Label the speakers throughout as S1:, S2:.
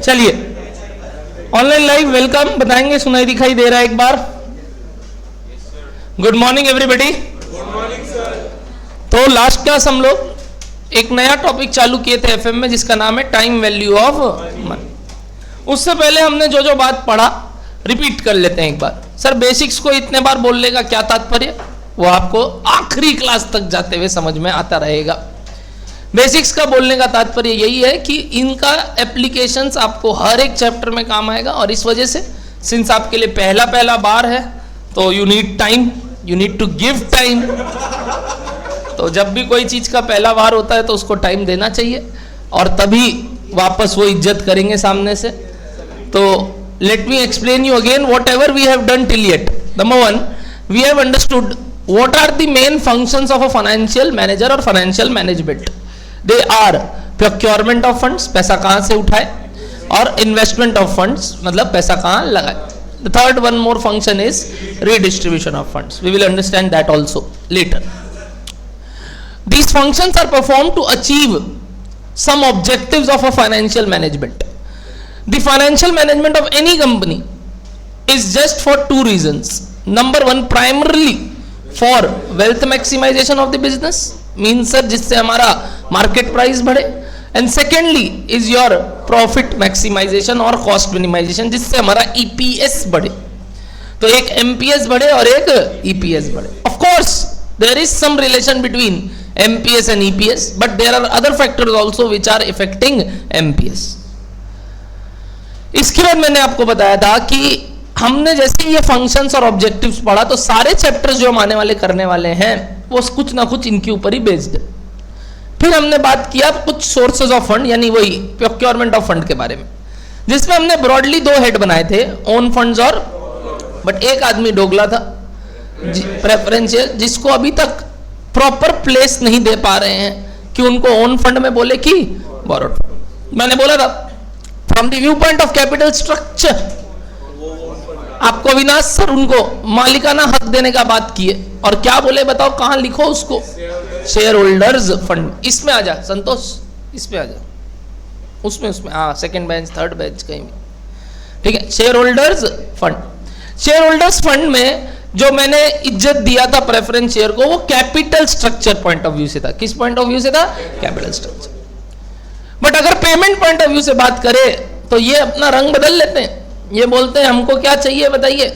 S1: चलिए online live welcome बताएंगे, सुनाई दिखाई दे रहा है एक बार? Good morning everybody.
S2: Good morning sir.
S1: तो लास्ट क्लास हम लोग एक नया टॉपिक चालू किए थे एफएम में जिसका नाम है टाइम वैल्यू ऑफ मनी। उससे पहले हमने जो जो बात पढ़ा रिपीट कर लेते हैं एक बार। सर बेसिक्स को इतने बार बोलने का क्या तात्पर्य, वो आपको आखिरी क्लास तक जाते हुए समझ में आता रहेगा। बेसिक्स का बोलने का तात्पर्य यही है कि इनका एप्लीकेशंस आपको हर एक चैप्टर में काम आएगा, और इस वजह से सिंस आपके लिए पहला बार है तो you need time, you need to give time. तो जब भी कोई चीज का पहला बार होता है तो उसको टाइम देना चाहिए, और तभी वापस वो इज्जत करेंगे सामने से। तो let me explain you again whatever we have done till yet. Number one, we have understood what are the main functions of a financial manager or financial management. They are procurement of funds, पैसा कहाँ से उठाए, और investment of funds, मतलब पैसा कहाँ लगाए. The third one more function is redistribution of funds. We will understand that also later. These functions are performed to achieve some objectives of a financial management. The financial management of any company is just for two reasons. Number one, primarily for wealth maximization of the business, means sir जिससे हमारा market price बढ़े, and secondly is your profit maximization और cost minimization जिससे हमारा EPS बढ़े। तो एक MPS बढ़े और एक EPS बढ़े। Of course there is some relation between MPS and EPS, but there are other factors also which are affecting MPS. इसके बाद मैंने आपको बताया था कि हमने जैसे ये फंक्शंस और ऑब्जेक्टिव्स पढ़ा तो सारे चैप्टर्स जो हम आने वाले करने वाले हैं वो कुछ ना कुछ इनके ऊपर ही बेस्ड है। फिर हमने बात किया कुछ सोर्सेज ऑफ फंड, यानी वही प्रोक्योरमेंट ऑफ फंड के बारे में, जिसमें हमने ब्रॉडली दो हेड बनाए थे, ओन फंड्स और, बट एक आदमी डोगला था प्रेफरेंशियल, जिसको अभी तक प्रॉपर प्लेस नहीं दे पा रहे हैं कि उनको ओन फंड में बोले कि बोरोड फंड। मैंने बोला था from the view point of capital structure आपको अविनाश सर उनको मालिकाना हक देने का बात किए, और क्या बोले बताओ, कहां लिखो उसको, शेयर होल्डर्स फंड। इसमें आ जा संतोष, इसमें आ जा, उसमें हाँ सेकंड बेंच थर्ड बेंच कहीं भी, ठीक है। Share holders fund, share holders fund में जो मैंने इज्जत दिया था प्रेफरेंस शेयर को, वो capital structure point of view से था। किस पॉइंट ऑफ व्यू से था? Capital structure. बट अगर पेमेंट पॉइंट ऑफ व्यू से बात करें तो ये अपना रंग बदल लेते हैं, ये बोलते हैं हमको क्या चाहिए बताइए,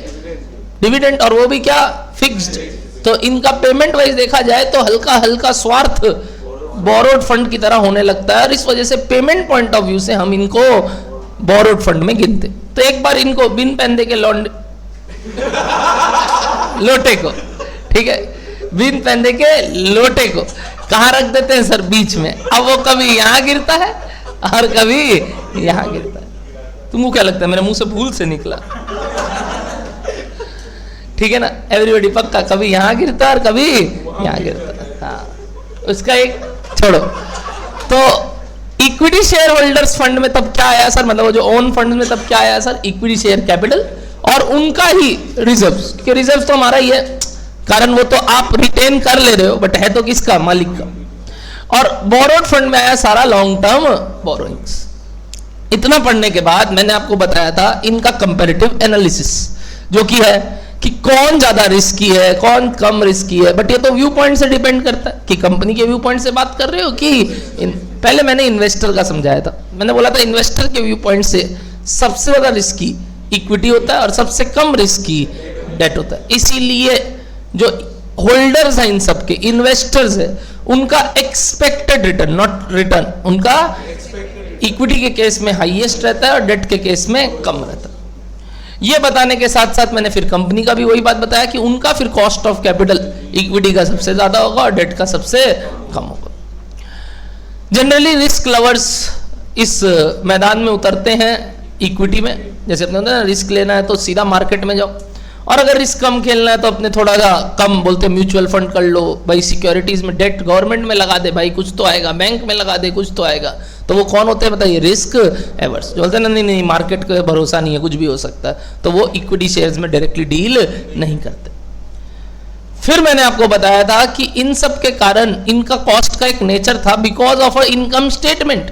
S1: डिविडेंड, और वो भी क्या फिक्स्ड। तो इनका पेमेंट वाइज देखा जाए तो हल्का हल्का स्वार्थ बोरोड फंड की तरह होने लगता है, और इस वजह से पेमेंट पॉइंट ऑफ व्यू से हम इनको बोरोड फंड में गिनते। तो एक बार इनको बिन पहन दे के लोटे को, ठीक है, बिन पहन दे के लोटे को कहाँ रख देते हैं सर? बीच में। अब वो कभी यहाँ गिरता है और कभी यहाँ गिरता है। तुमको क्या लगता है मेरे मुंह से भूल से निकला? ठीक है ना एवरीबॉडी, पक्का कभी यहाँ गिरता है और कभी यहाँ गिरता है। हाँ, उसका एक छोड़ो। तो इक्विटी शेयर होल्डर्स फंड में तब क्या आया सर, मतलब वो जो ओन फंड में तब क्या आया सर? इक्विटी शेयर कैपिटल और उनका ही रिजर्व्स, क्योंकि रिजर्व्स तो हमारा ही है, कारण वो तो आप रिटेन कर ले रहे हो, बट है तो किसका? मालिक का। और बोरोड फंड में आया सारा लॉन्ग टर्म बोरोइंग्स। इतना पढ़ने के बाद मैंने आपको बताया था इनका कंपैरेटिव एनालिसिस, जो कि है कि कौन ज्यादा रिस्की है, कौन कम रिस्की है। बट ये तो व्यू पॉइंट से डिपेंड करता है कि कंपनी के व्यू पॉइंट से बात कर रहे हो कि पहले मैंने इन्वेस्टर का समझाया था। मैंने बोला था इन्वेस्टर के व्यू पॉइंट से सबसे ज्यादा रिस्की इक्विटी होता है और सबसे कम रिस्की डेट होता है। इसीलिए जो होल्डर्स हैं इन सबके, इन्वेस्टर्स है, उनका एक्सपेक्टेड रिटर्न, नॉट रिटर्न, उनका इक्विटी के केस में हाईएस्ट रहता है और डेट के केस में कम रहता है। ये बताने के साथ साथ मैंने फिर कंपनी का भी वही बात बताया कि उनका फिर कॉस्ट ऑफ कैपिटल इक्विटी का सबसे ज्यादा होगा और डेट का सबसे कम होगा। जनरली रिस्क लवर्स इस मैदान में उतरते हैं इक्विटी में, जैसे अपने होता है ना रिस्क लेना है तो सीधा मार्केट में जाओ, और अगर रिस्क कम खेलना है तो अपने थोड़ा सा कम बोलते म्यूचुअल फंड कर लो भाई, सिक्योरिटीज में, डेट गवर्नमेंट में लगा दे भाई कुछ तो आएगा, बैंक में लगा दे कुछ तो आएगा। तो वो कौन होते हैं बताइए? रिस्क एवर्स, जो बोलते हैं ना नहीं मार्केट का भरोसा नहीं है, कुछ भी हो सकता है, तो वो इक्विटी शेयर्स में डायरेक्टली डील नहीं करते। फिर मैंने आपको बताया था कि इन सब के कारण इनका कॉस्ट का एक नेचर था because of a income statement.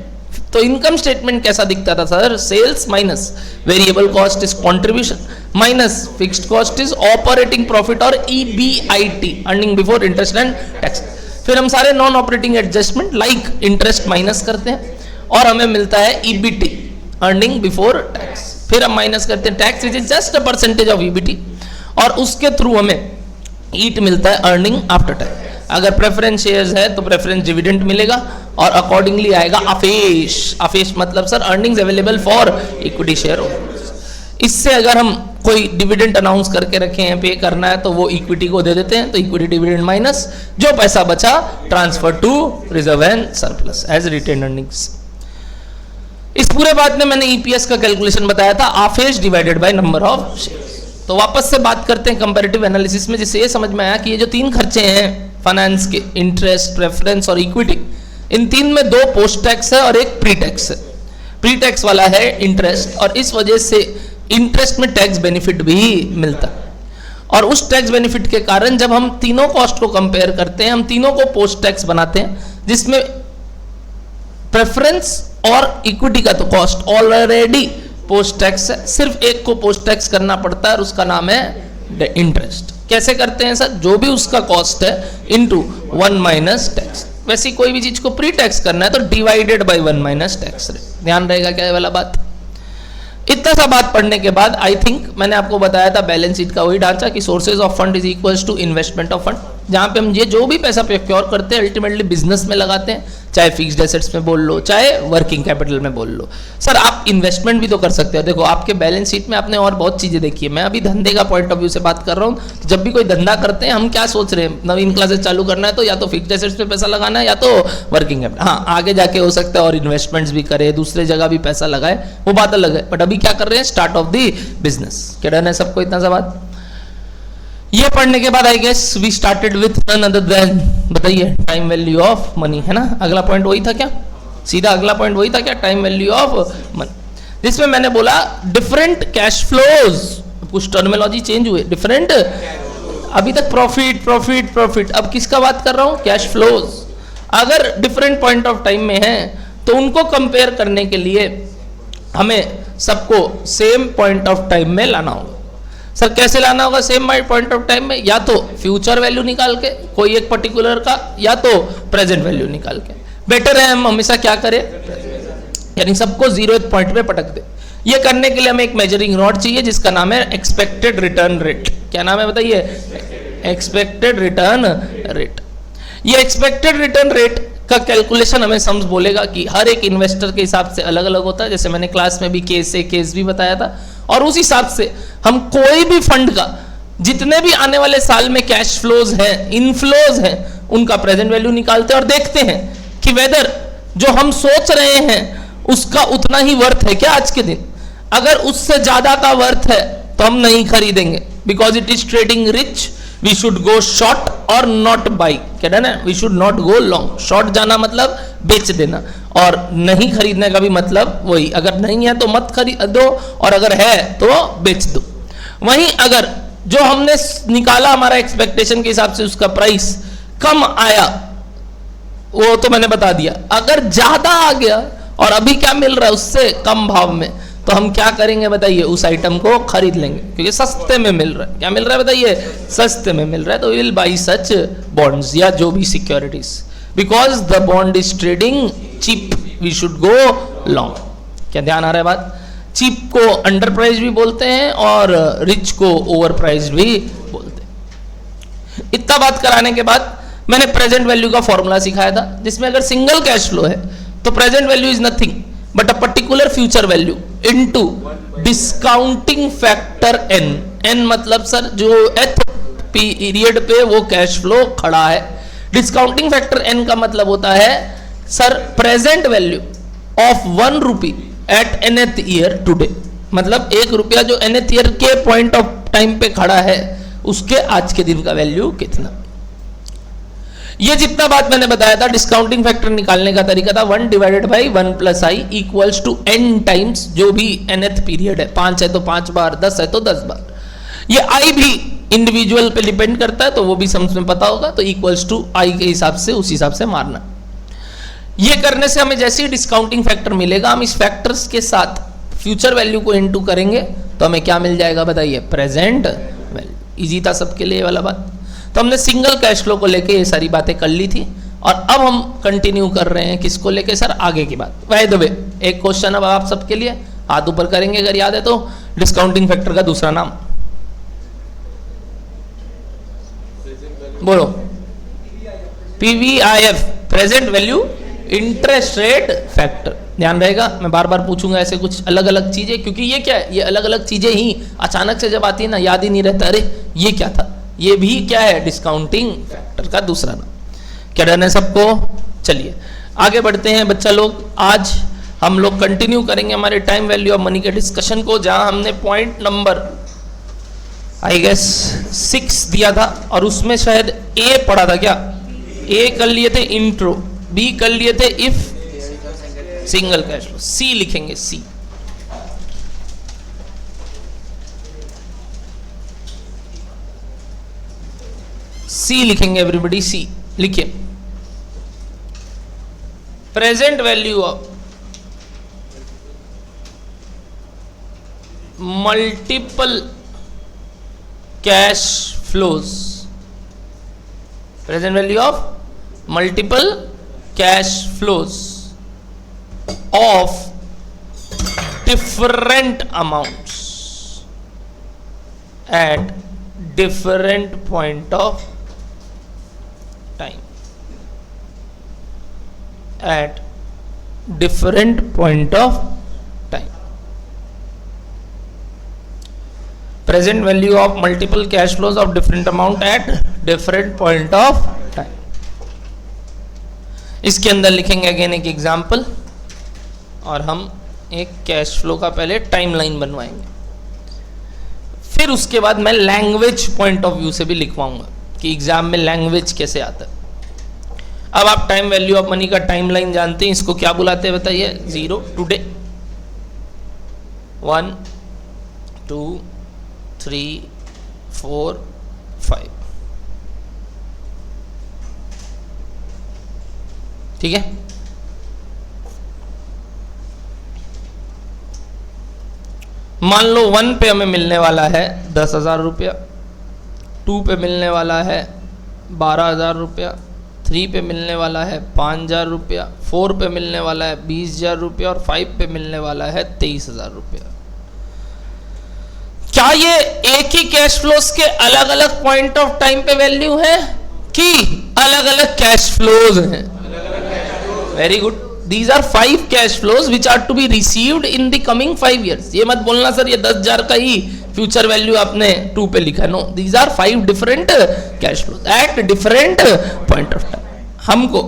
S1: तो इनकम स्टेटमेंट कैसा दिखता था sir? Sales minus variable cost is contribution minus fixed cost is operating profit और EBIT earning before interest and tax. फिर हम सारे non operating adjustment like interest minus करते हैं और हमें मिलता है EBT अर्निंग बिफोर टैक्स। फिर हम माइनस करते हैं tax which is just a percentage of EBT और उसके थ्रू हमें ईट मिलता है अर्निंग आफ्टर टैक्स। अगर प्रेफरेंस शेयर्स है तो प्रेफरेंस डिविडेंड मिलेगा और अकॉर्डिंगली आएगा अफेश। अफेश मतलब sir earnings available for equity share holders. इससे अगर हम कोई डिविडेंड अनाउंस करके रखे हैं, पे करना है, तो वो इक्विटी को दे देते हैं, तो इक्विटी डिविडेंड माइनस जो पैसा बचा transfer to reserve and surplus as retain earnings. इस पूरे बात में मैंने EPS का कैलकुलेशन बताया था, आफेश divided by number of shares. तो वापस से बात करते हैं कंपैरेटिव एनालिसिस में, जिससे ये समझ में आया कि ये जो तीन खर्चे हैं फाइनेंस के, इंटरेस्ट, प्रेफरेंस और इक्विटी, इन तीन में दो पोस्ट टैक्स है और एक प्री टैक्स है। प्री टैक्स वाला है इंटरेस्ट और इस वजह से इंटरेस्ट में टैक्स बेनिफिट भी मिलता है और उस टैक्स बेनिफिट के कारण जब हम तीनों कॉस्ट को कंपेयर करते हैं, हम तीनों को पोस्ट टैक्स बनाते हैं, जिसमें प्रेफरेंस और इक्विटी का तो कॉस्ट ऑलरेडी पोस्ट टैक्स है, सिर्फ एक को पोस्ट टैक्स करना पड़ता है और उसका नाम है इंटरेस्ट। कैसे करते हैं सर? जो भी उसका कॉस्ट है इनटू 1 माइनस टैक्स। वैसे कोई भी चीज को प्री टैक्स करना है तो डिवाइडेड बाय 1 माइनस टैक्स। ध्यान रहेगा क्या वाला बात? इतना सा बात पढ़ने के बाद आई थिंक मैंने आपको बताया था बैलेंस शीट का वही ढांचा कि sources of fund is equals to investment of fund, जहां पे हम ये जो भी पैसा प्रोक्योर करते हैं अल्टीमेटली बिजनेस में लगाते हैं, चाहे फिक्स्ड एसेट्स में बोल लो, चाहे वर्किंग कैपिटल में बोल लो। सर आप इन्वेस्टमेंट भी तो कर सकते हो। देखो आपके बैलेंस शीट में आपने और बहुत चीजें देखी है, मैं अभी धंधे का पॉइंट ऑफ व्यू से बात कर रहा हूँ। तो जब भी कोई धंधा करते हैं हम क्या सोच रहे हैं, नवीन क्लासेस चालू करना है तो या तो फिक्स्ड एसेट्स पे पैसा लगाना है या तो वर्किंग कैपिटल। हाँ आगे जाके हो सकता है और इन्वेस्टमेंट्स भी करे, दूसरे जगह भी पैसा लगाए, वो बात अलग है, बट अभी क्या कर रहे हैं, स्टार्ट ऑफ द बिजनेस। क्या डन है सबको इतना सा बात? ये पढ़ने के बाद I guess we started with none other than, बताइए, टाइम वैल्यू ऑफ मनी, है ना? अगला पॉइंट वही था क्या? सीधा अगला पॉइंट वही था क्या? टाइम वैल्यू ऑफ मनी, जिसमें मैंने बोला डिफरेंट कैश फ्लोज, कुछ टर्मिनोलॉजी चेंज हुए, डिफरेंट, अभी तक प्रॉफिट प्रॉफिट प्रॉफिट, अब किसका बात कर रहा हूं? Cash flows. अगर डिफरेंट पॉइंट ऑफ टाइम में है तो उनको कंपेयर करने के लिए हमें सबको सेम पॉइंट ऑफ टाइम में लाना होगा। सर कैसे लाना होगा सेम पॉइंट ऑफ टाइम में? या तो फ्यूचर वैल्यू निकाल के कोई एक पर्टिकुलर का, या तो प्रेजेंट वैल्यू निकाल के। बेटर है हम हमेशा क्या करें, यानी सबको 0th पॉइंट पे पटक दे। ये करने के लिए हमें एक मेजरिंग रॉड चाहिए जिसका नाम है एक्सपेक्टेड रिटर्न रेट। क्या नाम है बताइए? Expected return rate. ये एक्सपेक्टेड रिटर्न रेट का कैलकुलेशन हमें समझ बोलेगा कि हर एक इन्वेस्टर के हिसाब से अलग अलग होता है, जैसे मैंने क्लास में भी केस भी बताया था, और उस हिसाब से हम कोई भी फंड का जितने भी आने वाले साल में कैश फ्लोज हैं, इनफ्लोज हैं, उनका प्रेजेंट वैल्यू निकालते हैं और देखते हैं कि वेदर जो हम सोच रहे हैं उसका उतना ही वर्थ है क्या आज के दिन। अगर उससे ज्यादा का वर्थ है तो हम नहीं खरीदेंगे, because it is trading rich, we should go short और नॉट बाई। क्या ना, we should not go long. Short जाना मतलब बेच देना, और नहीं खरीदने का भी मतलब वही, अगर नहीं है तो मत खरीद दो और अगर है तो बेच दो। वहीं अगर जो हमने निकाला हमारा एक्सपेक्टेशन के हिसाब से उसका प्राइस कम आया, वो तो मैंने बता दिया। अगर ज्यादा आ गया और अभी क्या मिल रहा है उससे कम भाव में, तो हम क्या करेंगे बताइए? उस आइटम को खरीद लेंगे, क्योंकि सस्ते में मिल रहा है। क्या मिल रहा है बताइए? सस्ते में मिल रहा है, तो विल बाई सच बॉन्ड्स या जो भी securities, because the bond is trading cheap, we should go long. क्या ध्यान आ रहा है बात? चीप को अंडर प्राइस भी बोलते हैं और रिच को ओवर प्राइस भी बोलते हैं। इतना बात कराने के बाद मैंने प्रेजेंट वैल्यू का फॉर्मूला सिखाया था, जिसमें अगर सिंगल कैश फ्लो है तो present value is nothing but a particular future value into discounting factor n. N मतलब सर जो एथ पीरियड पे वो कैश फ्लो खड़ा है। डिस्काउंटिंग फैक्टर एन का मतलब होता है sir present value of 1 rupee at nth year today, मतलब 1 रुपया जो nth ईयर के पॉइंट ऑफ टाइम पे खड़ा है उसके आज के दिन का वैल्यू कितना। ये जितना बात मैंने बताया था डिस्काउंटिंग फैक्टर निकालने का तरीका था 1 divided by 1 plus i equals to n times जो भी nth पीरियड है, 5 है तो 5 बार, 10 है तो 10 बार। ये आई भी इंडिविजुअल पे डिपेंड करता है, तो वो भी समझ में पता होगा, तो इक्वल्स टू आई के हिसाब से उस हिसाब से मारना। ये करने से हमें जैसे ही डिस्काउंटिंग फैक्टर मिलेगा, हम इस फैक्टर्स के साथ फ्यूचर वैल्यू को इनटू करेंगे तो हमें क्या मिल जाएगा बताइए, प्रेजेंट वैल्यू। इजी था सबके लिए वाला बात। तो हमने सिंगल कैश फ्लो को लेके ये सारी बातें कर ली थी और अब हम कंटिन्यू कर रहे हैं किसको लेके सर, आगे की बात। बाय द वे एक क्वेश्चन अब आप सबके लिए, हाथ ऊपर करेंगे अगर याद है तो, डिस्काउंटिंग फैक्टर का दूसरा नाम बोलो। PVIF, present value interest rate factor. ध्यान रहेगा, मैं बार बार पूछूंगा ऐसे कुछ अलग अलग चीजें, क्योंकि ये क्या है, ये अलग अलग चीजें ही अचानक से जब आती है ना, याद ही नहीं रहता, अरे ये क्या था। ये भी क्या है, डिस्काउंटिंग फैक्टर का दूसरा नाम। क्या डन है सबको? चलिए आगे बढ़ते हैं बच्चा लोग। आज हम लोग कंटिन्यू करेंगे हमारे टाइम वैल्यू ऑफ मनी के डिस्कशन को, जहां हमने पॉइंट नंबर आई गेस 6 दिया था और उसमें शायद ए पढ़ा था। क्या ए कर लिए थे इंट्रो, बी कर लिए थे इफ सिंगल कैश फ्लो, सी लिखेंगे सी। सी लिखेंगे एवरीबॉडी, सी लिखिए। Present value of multiple cash flows, present value of multiple cash flows of different amounts eight different point of time, at different point of time. Present value of multiple cash flows of different amount at different point of time. इसके अंदर लिखेंगे again एक example और हम एक cash flow का पहले timeline बनवाएंगे, फिर उसके बाद मैं लैंग्वेज पॉइंट ऑफ व्यू से भी लिखवाऊंगा कि एग्जाम में लैंग्वेज कैसे आता है। अब आप टाइम वैल्यू ऑफ मनी का टाइमलाइन जानते हैं, इसको क्या बुलाते हैं बताइए? 0 टुडे, 1 2 3 4 5, ठीक है। मान लो 1 पे हमें मिलने वाला है 10,000 रुपया, 2 पे मिलने वाला है 12,000 रुपया, 3 पे मिलने वाला है 5,000 रुपया, 4 पे मिलने वाला है 20,000 रुपया और 5 पे मिलने वाला है 23,000 रुपया। क्या ये एक ही कैश फ्लोज के अलग अलग पॉइंट ऑफ टाइम पे वैल्यू है कि अलग अलग कैश फ्लोज हैं? Very good, these are 5 cash flows which are to be received in the coming 5 years। ये मत बोलना सर ये 10,000 का ही फ्यूचर वैल्यू आपने 2 पे लिखा, no, these are 5 different cash flows at different point of time. हमको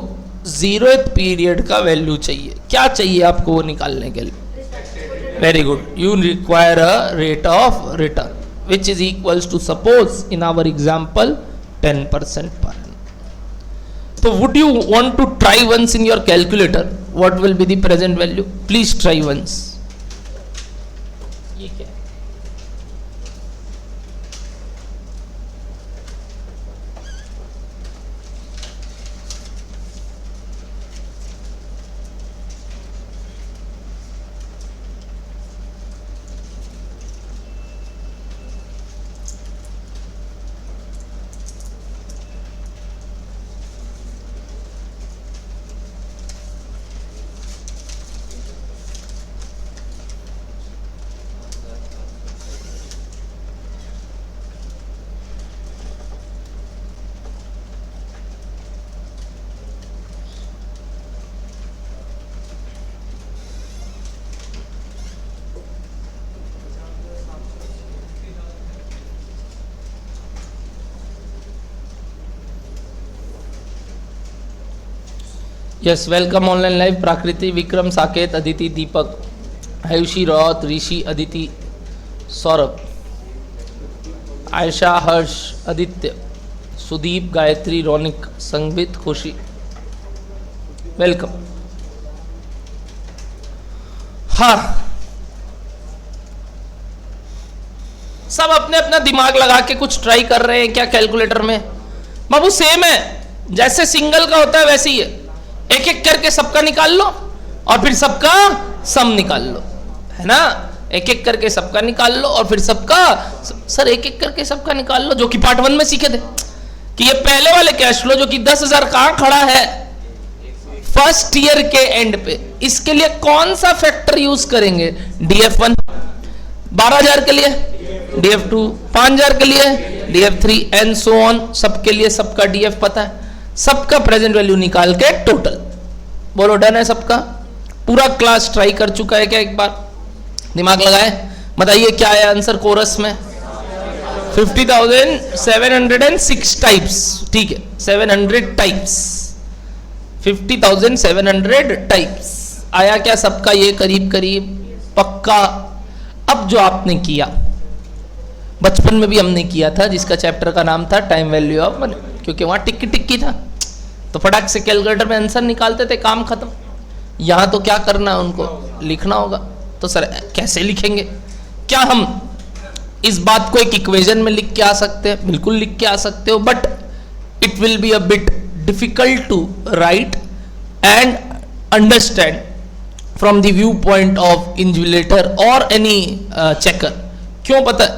S1: 0th पीरियड का वैल्यू चाहिए। क्या चाहिए आपको वो निकालने के लिए? Very good, you require a rate of return which is equals to, suppose in our example 10% per annum। तो would you want to try once in your calculator what will be the present value? Please try once. ये क्या? Yes, welcome online live. Prakriti, Vikram, Saket, Aditi, Deepak, Ayushi, Raut, Rishi, Aditi, Saurabh, Ayesha, Harsh, Aditya, Sudeep, Gayatri, Raunak, Sambit, Khushi, welcome. हाँ, सब अपने अपना दिमाग लगा के कुछ ट्राई कर रहे हैं क्या कैलकुलेटर में? बाबू सेम है, जैसे सिंगल का होता है वैसे ही है। एक एक करके सबका निकाल लो और फिर सबका सम निकाल लो, है ना। एक एक करके सबका निकाल लो और फिर सबका, सर एक एक करके सबका निकाल लो, जो कि पार्ट 1 में सीखे थे कि ये पहले वाले कैश फ्लो जो कि 10,000 कहां खड़ा है, फर्स्ट ईयर के एंड पे, इसके लिए कौन सा फैक्टर यूज करेंगे, DF1 12,000 के लिए, DF2 5,000 के लिए, DF3 एंड सो ऑन, सबके लिए सबका DF पता है, सबका प्रेजेंट वैल्यू निकाल के टोटल, बोलो डन है सबका। पूरा क्लास ट्राई कर चुका है क्या, एक बार दिमाग लगाए, बताइए क्या है आंसर कोरस में, 50,706 टाइप्स, ठीक है 700 टाइप्स, 50,700 टाइप्स आया क्या सबका, ये करीब करीब पक्का। अब जो आपने किया बचपन में भी हमने किया था, जिसका चैप्टर का नाम था टाइम वैल्यू ऑफ मनी, क्योंकि वहां टिक्की टिक्की था तो फटाक से कैलकुलेटर में आंसर निकालते थे, काम खत्म। यहां तो क्या करना है, उनको लिखना होगा। तो सर कैसे लिखेंगे, क्या हम इस बात को एक इक्वेशन में लिख के आ सकते हैं, बिल्कुल लिख के आ सकते हो, but it will be a bit difficult to write and understand from the view point of invigilator और एनी चेकर। क्यों पता है,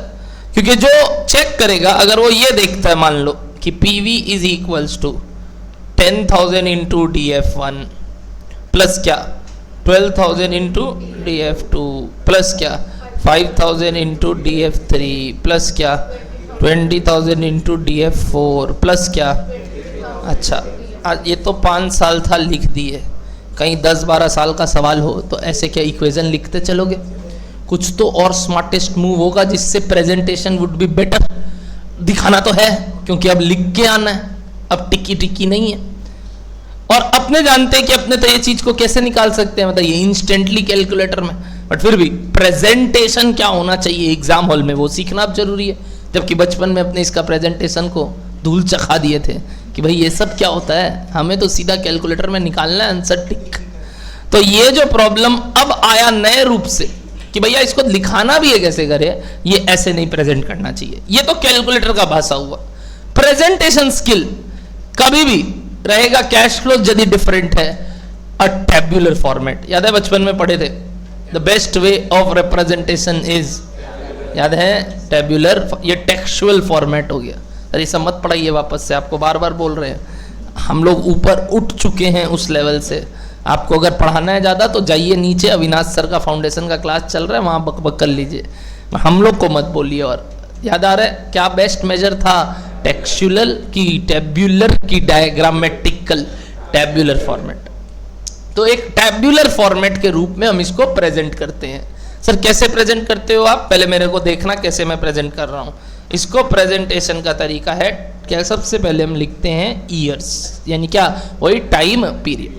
S1: क्योंकि जो चेक करेगा अगर वो ये देखता है, मान लो कि PV is equals to 10,000 into DF1 plus क्या 12,000 इंटू DF2 प्लस क्या 5,000 इंटू DF3 प्लस क्या 20,000 इंटू DF4 प्लस क्या। अच्छा आज ये तो 5 साल था, लिख दिए, कहीं 10-12 साल का सवाल हो तो ऐसे क्या इक्वेशन लिखते चलोगे, कुछ तो और स्मार्टेस्ट मूव होगा जिससे प्रेजेंटेशन वुड बी बेटर। दिखाना तो है क्योंकि अब लिख के आना है, अब टिक्की टिक्की नहीं है। और अपने जानते हैं कि अपने तो ये चीज को कैसे निकाल सकते हैं, बताइए इंस्टेंटली कैलकुलेटर में, बट फिर भी प्रेजेंटेशन क्या होना चाहिए एग्जाम हॉल में वो सीखना अब जरूरी है। जबकि बचपन में अपने इसका प्रेजेंटेशन को धूल चखा दिए थे कि भाई ये सब क्या होता है, हमें तो सीधा कैलकुलेटर में निकालना है आंसर टिक। तो ये जो प्रॉब्लम अब आया नए रूप से कि भैया इसको लिखाना भी है कैसे करे, ये ऐसे नहीं प्रेजेंट करना चाहिए, ये तो कैलकुलेटर का भाषा हुआ। प्रेजेंटेशन स्किल कभी भी रहेगा कैश फ्लो यदि डिफरेंट है, अ टेब्युलर फॉर्मेट। याद है बचपन में पढ़े थे, the best way of representation is, याद है टेब्युलर, ये टेक्सचुअल फॉर्मेट हो गया। अरे सब मत पढ़ाइए वापस से, आपको बार बार बोल रहे हैं, हम लोग ऊपर उठ चुके हैं उस लेवल से। आपको अगर पढ़ाना है ज़्यादा तो जाइए नीचे, अविनाश सर का फाउंडेशन का क्लास चल रहा है, वहाँ बक बक कर लीजिए, हम लोग को मत बोलिए। और याद आ रहा है क्या बेस्ट मेजर था, टेक्सचुअल की टेब्युलर की डायग्रामेटिकल टेब्युलर फॉर्मेट। तो एक टेब्युलर फॉर्मेट के रूप में हम इसको प्रेजेंट करते हैं। सर कैसे प्रेजेंट करते हो आप, पहले मेरे को देखना कैसे मैं प्रेजेंट कर रहा हूँ। इसको प्रेजेंटेशन का तरीका है क्या, सबसे पहले हम लिखते हैं ईयर्स, यानी क्या वही टाइम पीरियड,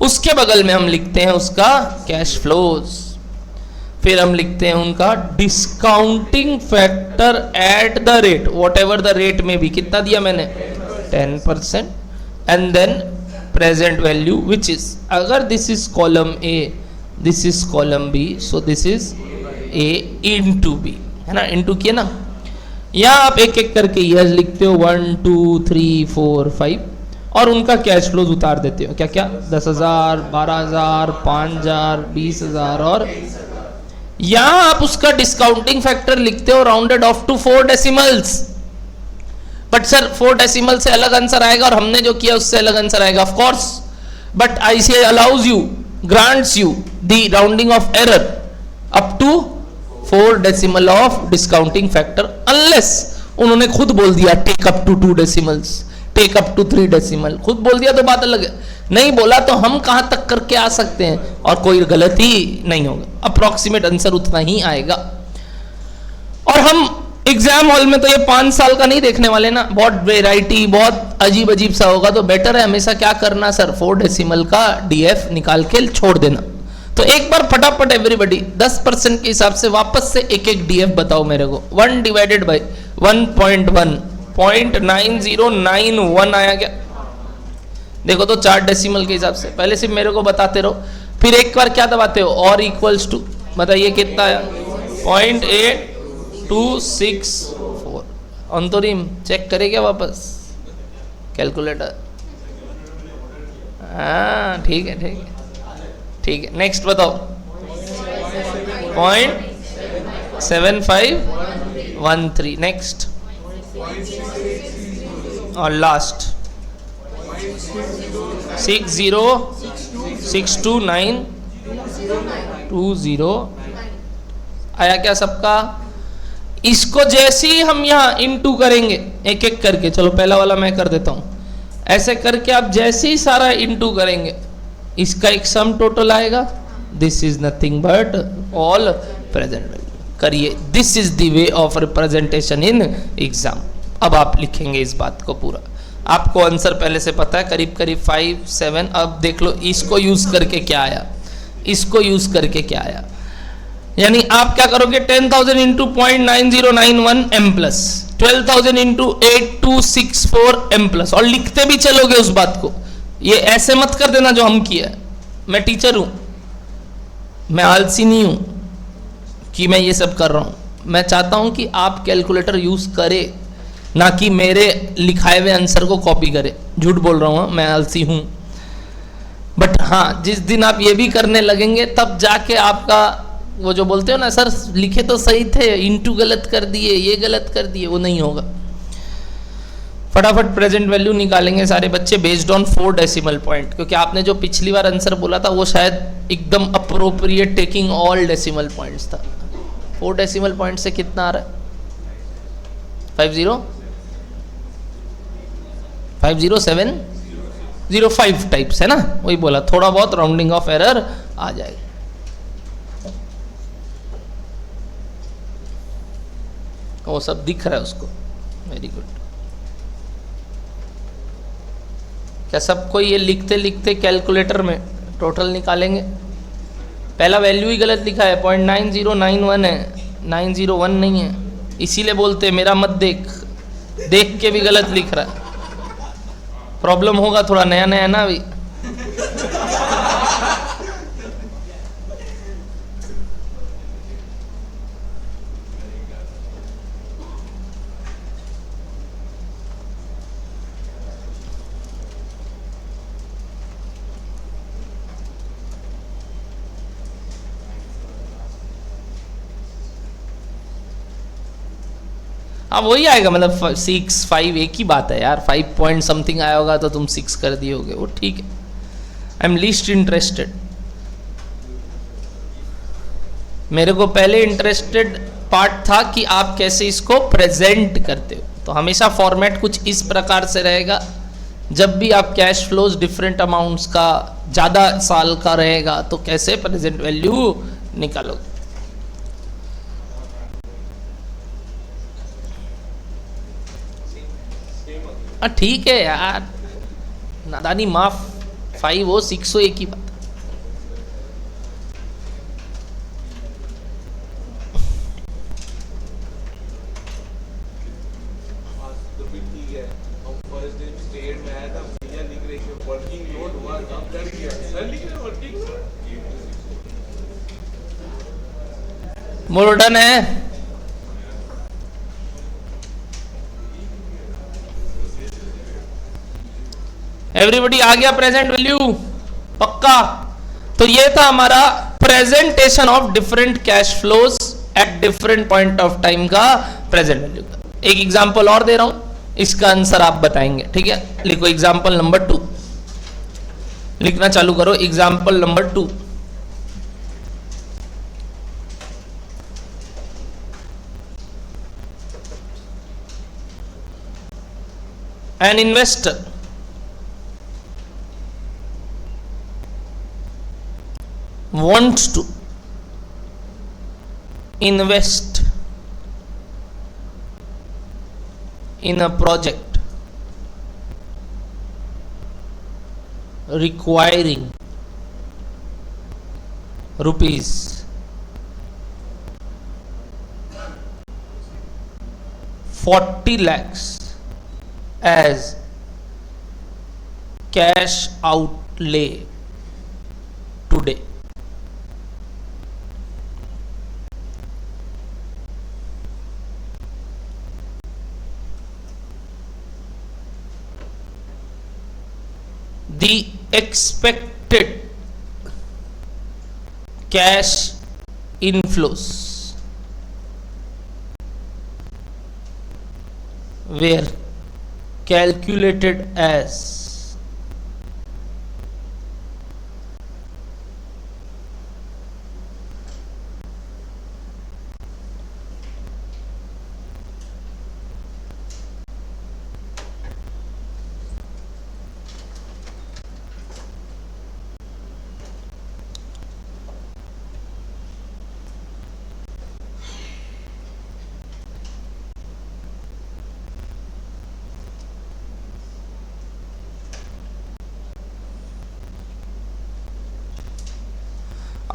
S1: उसके बगल में हम लिखते हैं उसका कैश फ्लोज, फिर हम लिखते हैं उनका discounting factor at the rate, whatever the rate में भी, कितना दिया मैंने 10%, and then present value which is, अगर this is column A this is column B, so this is A into B, है ना, इनटू किया ना। यहाँ आप एक एक करके ईयर्स लिखते हो 1 2 3 4 5 और उनका कैश फ्लोज उतार देते हो, क्या क्या 10,000 12,000 5,000 20,000, और यहां आप उसका डिस्काउंटिंग फैक्टर लिखते हो rounded off to 4 decimals. But sir 4 decimal से अलग आंसर आएगा और हमने जो किया उससे अलग आंसर आएगा, of course, but ICAI allows you, grants you the rounding off error up to 4 decimal of discounting factor, unless उन्होंने खुद बोल दिया take up to 2 decimals, take up to 3 decimal, खुद बोल दिया तो बात अलग है, नहीं बोला तो हम कहां तक करके आ सकते हैं और कोई गलती नहीं होगा, अप्रोक्सीमेट आंसर उतना ही आएगा। और हम एग्जाम हॉल में तो ये 5 साल का नहीं देखने वाले ना, बहुत वेराइटी बहुत अजीब अजीब सा होगा, तो बेटर है हमेशा क्या करना सर, 4 डेसिमल का DF निकाल के छोड़ देना। तो एक बार फटाफट एवरीबडी 10% के हिसाब से वापस से एक एक DF बताओ मेरे को। 1 डिवाइडेड बाई 1.1 0.9091 आया क्या, देखो तो 4 डेसिमल के हिसाब से, पहले सिर्फ मेरे को बताते रहो, फिर एक बार क्या दबाते हो और इक्वल्स टू, बताइए कितना आया 0.8264। अंतरिम चेक करे क्या वापस कैलकुलेटर, हाँ ठीक है ठीक है ठीक है, नेक्स्ट बताओ। 0.7513, नेक्स्ट और लास्ट 60629220 आया क्या सबका? इसको जैसे ही हम यहाँ इनटू करेंगे एक एक करके, चलो पहला वाला मैं कर देता हूँ, ऐसे करके आप जैसे ही सारा इनटू करेंगे इसका एक सम टोटल आएगा। This is nothing but all present value. करिए, this is the way of representation in exam. अब आप लिखेंगे इस बात को पूरा, आपको आंसर पहले से पता है करीब करीब 5, 7। अब देख लो इसको यूज करके क्या आया, इसको यूज करके क्या आया। यानी आप क्या करोगे, 10,000 into 0.9091 m plus 12,000 into 8264 m plus, और लिखते भी चलोगे उस बात को। ये ऐसे मत कर देना जो हम किया। मैं टीचर हूं, मैं आलसी नहीं हूं कि मैं ये सब कर रहा हूं। मैं चाहता हूं कि आप कैलकुलेटर यूज करें, ना कि मेरे लिखाए हुए आंसर को कॉपी करे। झूठ बोल रहा हूँ, मैं आलसी हूँ। बट हाँ, जिस दिन आप ये भी करने लगेंगे तब जाके आपका वो जो बोलते हो ना, सर लिखे तो सही थे, इनटू गलत कर दिए, ये गलत कर दिए, वो नहीं होगा। फटाफट प्रेजेंट वैल्यू निकालेंगे सारे बच्चे बेस्ड ऑन 4 डेसिमल पॉइंट, क्योंकि आपने जो पिछली बार आंसर बोला था वो शायद एकदम appropriate taking all decimal points था। 4 डेसिमल पॉइंट से कितना आ रहा है? 50705 टाइप्स है ना, वही बोला, थोड़ा बहुत राउंडिंग ऑफ एरर आ जाएगा। वो सब दिख रहा है उसको, वेरी गुड। क्या सबको ये लिखते लिखते कैलकुलेटर में टोटल निकालेंगे? पहला वैल्यू ही गलत लिखा है, 0.9091 है, 901 नहीं है, इसीलिए बोलते मेरा मत देख, देख के भी गलत लिख रहा है। प्रॉब्लम होगा, थोड़ा नया नया ना अभी। हाँ वही आएगा, मतलब 6, 5 एक ही बात है यार। 5 पॉइंट समथिंग आया होगा तो तुम 6 कर दिए होगे, वो ठीक है। I am least interested. मेरे को पहले इंटरेस्टेड पार्ट था कि आप कैसे इसको प्रेजेंट करते हो। तो हमेशा फॉर्मेट कुछ इस प्रकार से रहेगा, जब भी आप कैश फ्लोज डिफरेंट अमाउंट्स का ज़्यादा साल का रहेगा तो कैसे प्रेजेंट वैल्यू निकालोगे। ठीक है यार, नादानी माफ। 5 हो 6 हो एक ही बात। मोरडन है, एवरीबॉडी आ गया प्रेजेंट वैल्यू पक्का। तो ये था हमारा presentation of different cash flows at different point of time का प्रेजेंट वैल्यू का। एक एग्जांपल और दे रहा हूं, इसका आंसर आप बताएंगे, ठीक है। लिखो एग्जांपल नंबर 2, लिखना चालू करो। Example number 2, an investor wants to invest in a project requiring rupees 40 lakhs as cash outlay today. The expected cash inflows were calculated as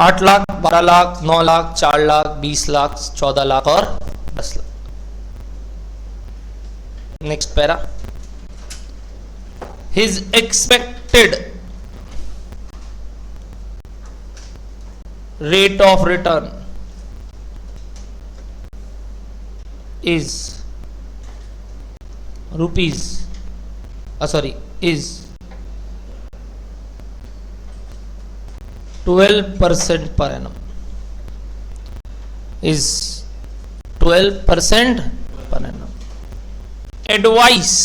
S1: आठ लाख, 12 लाख, 9 लाख, 4 लाख, 20 लाख, 14 लाख और 10 lakh. Next para, his expected rate of return is rupees is 12% per annum, is 12% per annum. Advise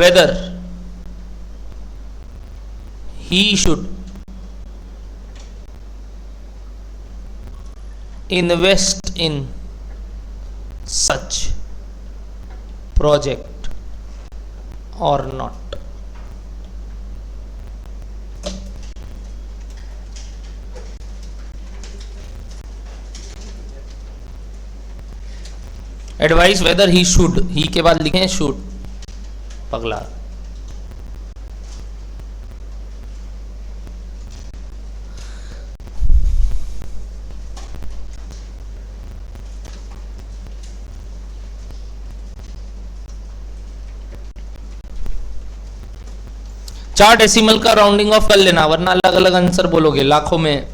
S1: whether he should invest in such project or not. Advice whether he should, ही के बाद लिखें should, पगला। चार decimal का rounding off कर लेना, वरना अलग अलग आंसर बोलोगे लाखों में।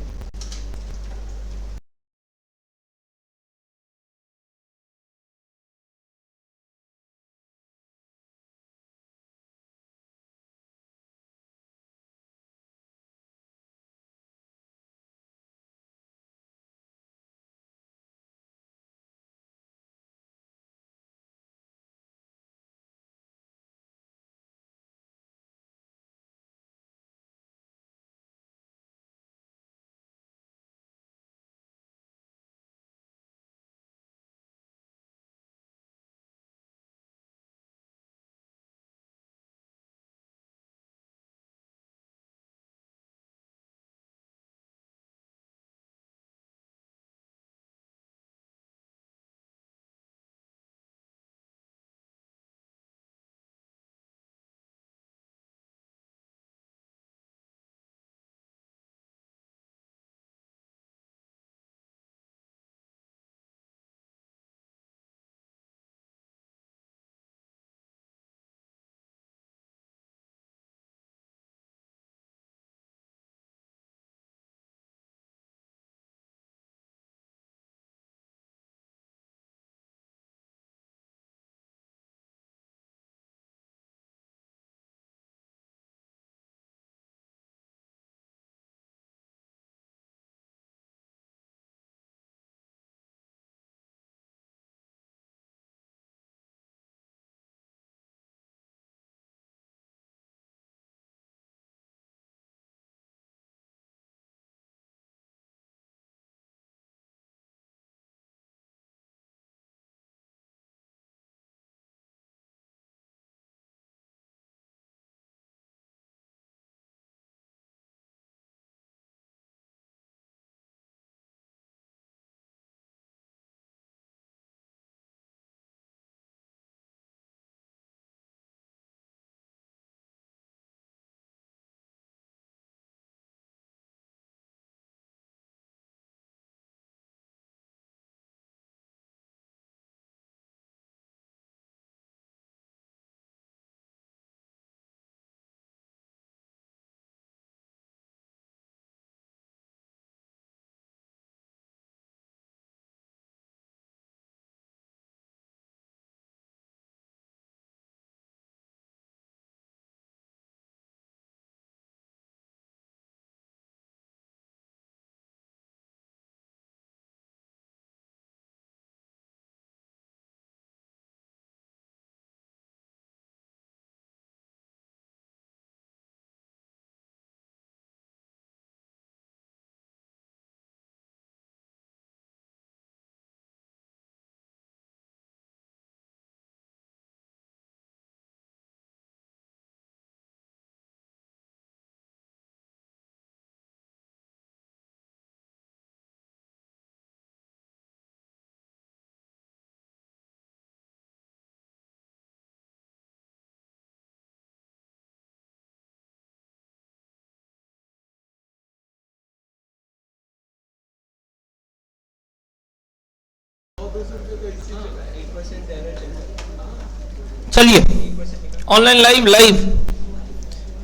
S1: चलिए ऑनलाइन लाइव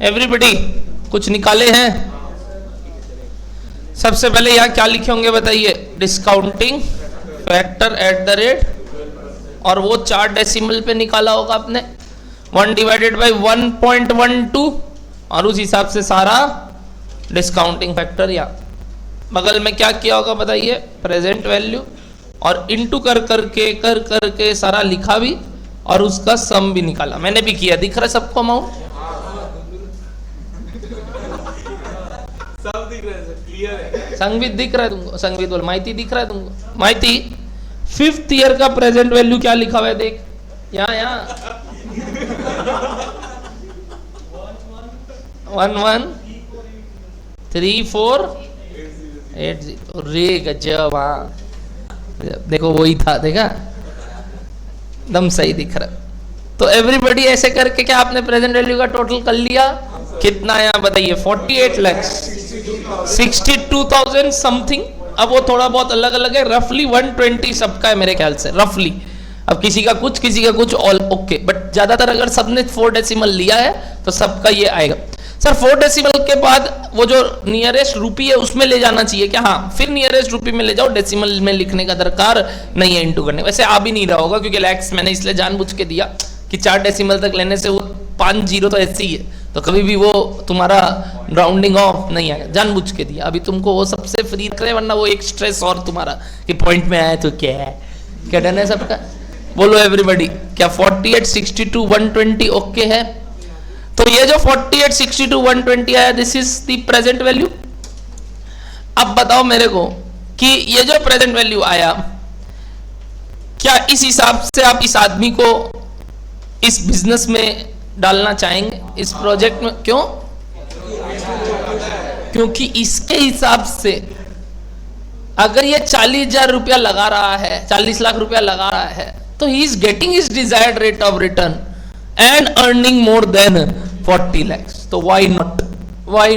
S1: एवरीबॉडी कुछ निकाले हैं? सबसे पहले यहाँ क्या लिखे होंगे बताइए? Discounting factor at the rate, और वो 4 डेसिमल पे निकाला होगा आपने 1 डिवाइडेड बाई 1.12, और उस हिसाब से सारा डिस्काउंटिंग फैक्टर या बगल में क्या किया होगा बताइए? प्रेजेंट वैल्यू, और इनटू कर करके सारा लिखा भी और उसका सम भी निकाला। मैंने भी किया, दिख रहा है सबको अमाउंट?
S2: सब दिख रहा है, क्लियर है।
S1: संगीत दिख रहा है तुमको? संगीत बोल, माइती दिख रहा है तुमको? माइती 5th ईयर का प्रेजेंट वैल्यू क्या लिखा हुआ है देख, यहाँ 113480। रे गजब, हाँ देखो वही था, देखा एकदम सही दिख रहा है। तो एवरीबॉडी ऐसे करके क्या आपने प्रेजेंट वैल्यू का टोटल कर लिया? कितना यहाँ बताइए? 48 लाख 62,000 समथिंग। अब वो थोड़ा बहुत अलग अलग है, रफली 120 सबका है मेरे ख्याल से, रफली। अब किसी का कुछ ऑल ओके, बट ज्यादातर अगर सबने 4 डेसिमल लिया है तो सबका ये आएगा। सर 4 डेसिमल के बाद वो जो नियरेस्ट रूपी है उसमें ले जाना चाहिए क्या? हाँ, फिर नियरेस्ट रूपी में ले जाओ, डेसिमल में लिखने का दरकार नहीं है इंटू करने। वैसे आ भी नहीं रहा होगा क्योंकि लैक्स मैंने इसलिए जानबूझ के दिया कि 4 डेसिमल तक लेने से वो 5 जीरो तो ऐसे ही है, तो कभी भी वो तुम्हारा राउंडिंग ऑफ नहीं आएगा, जानबूझ के दिया। अभी तुमको वो सबसे फ्री करे, वरना वो एक स्ट्रेस और तुम्हारा कि पॉइंट में आया तो क्या है, क्या डन है सबका? बोलो एवरीबॉडी, क्या 48, 62, 120 ओके है? तो ये जो 48, 62, 120 आया, this is the present value. अब बताओ मेरे को कि ये जो प्रेजेंट वैल्यू आया, क्या इस हिसाब से आप इस आदमी को इस बिजनेस में डालना चाहेंगे, इस प्रोजेक्ट में? क्यों? क्योंकि इसके हिसाब से अगर ये 40,000 रुपया लगा रहा है, 40 लाख रुपया लगा रहा है, तो he is getting his desired rate of return and earning more than 40 lakh. तो वाई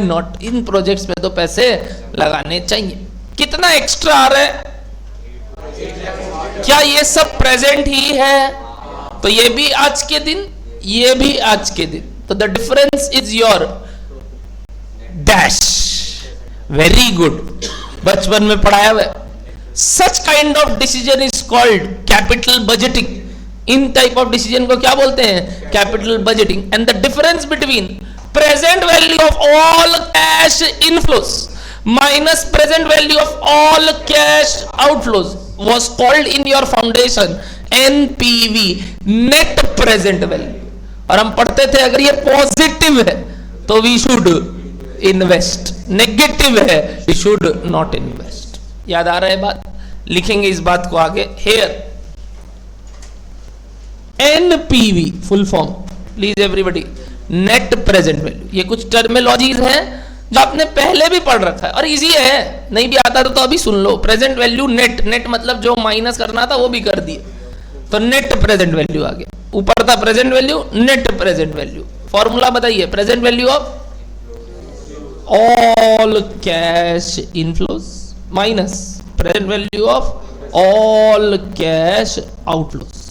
S1: नॉट इन प्रोजेक्ट्स में तो पैसे लगाने चाहिए। कितना एक्स्ट्रा आ रहा है? क्या ये सब प्रेजेंट ही है? तो ये भी आज के दिन, ये भी आज के दिन, तो the difference is your dash. Very good, बचपन में पढ़ाया हुआ। Such kind of decision is called capital budgeting. In type of decision को क्या बोलते हैं? Capital budgeting. And the difference between present value of all cash inflows minus present value of all cash outflows was called in your foundation NPV, net present value. और हम पढ़ते थे अगर ये पॉजिटिव है तो वी शुड इन्वेस्ट, नेगेटिव है we should not invest. याद आ रहा है बात? लिखेंगे इस बात को आगे। Here NPV full form, please everybody, net present value. ये कुछ टर्मिनोलॉजीज हैं जो आपने पहले भी पढ़ रखा है और इजी है, नहीं भी आता तो अभी सुन लो। प्रेजेंट वैल्यू नेट, नेट मतलब जो माइनस करना था वो भी कर दिए, तो नेट प्रेजेंट वैल्यू आ गया। ऊपर था present value, net present value. Formula बताइए? Present value of all cash inflows minus present value of all cash outflows.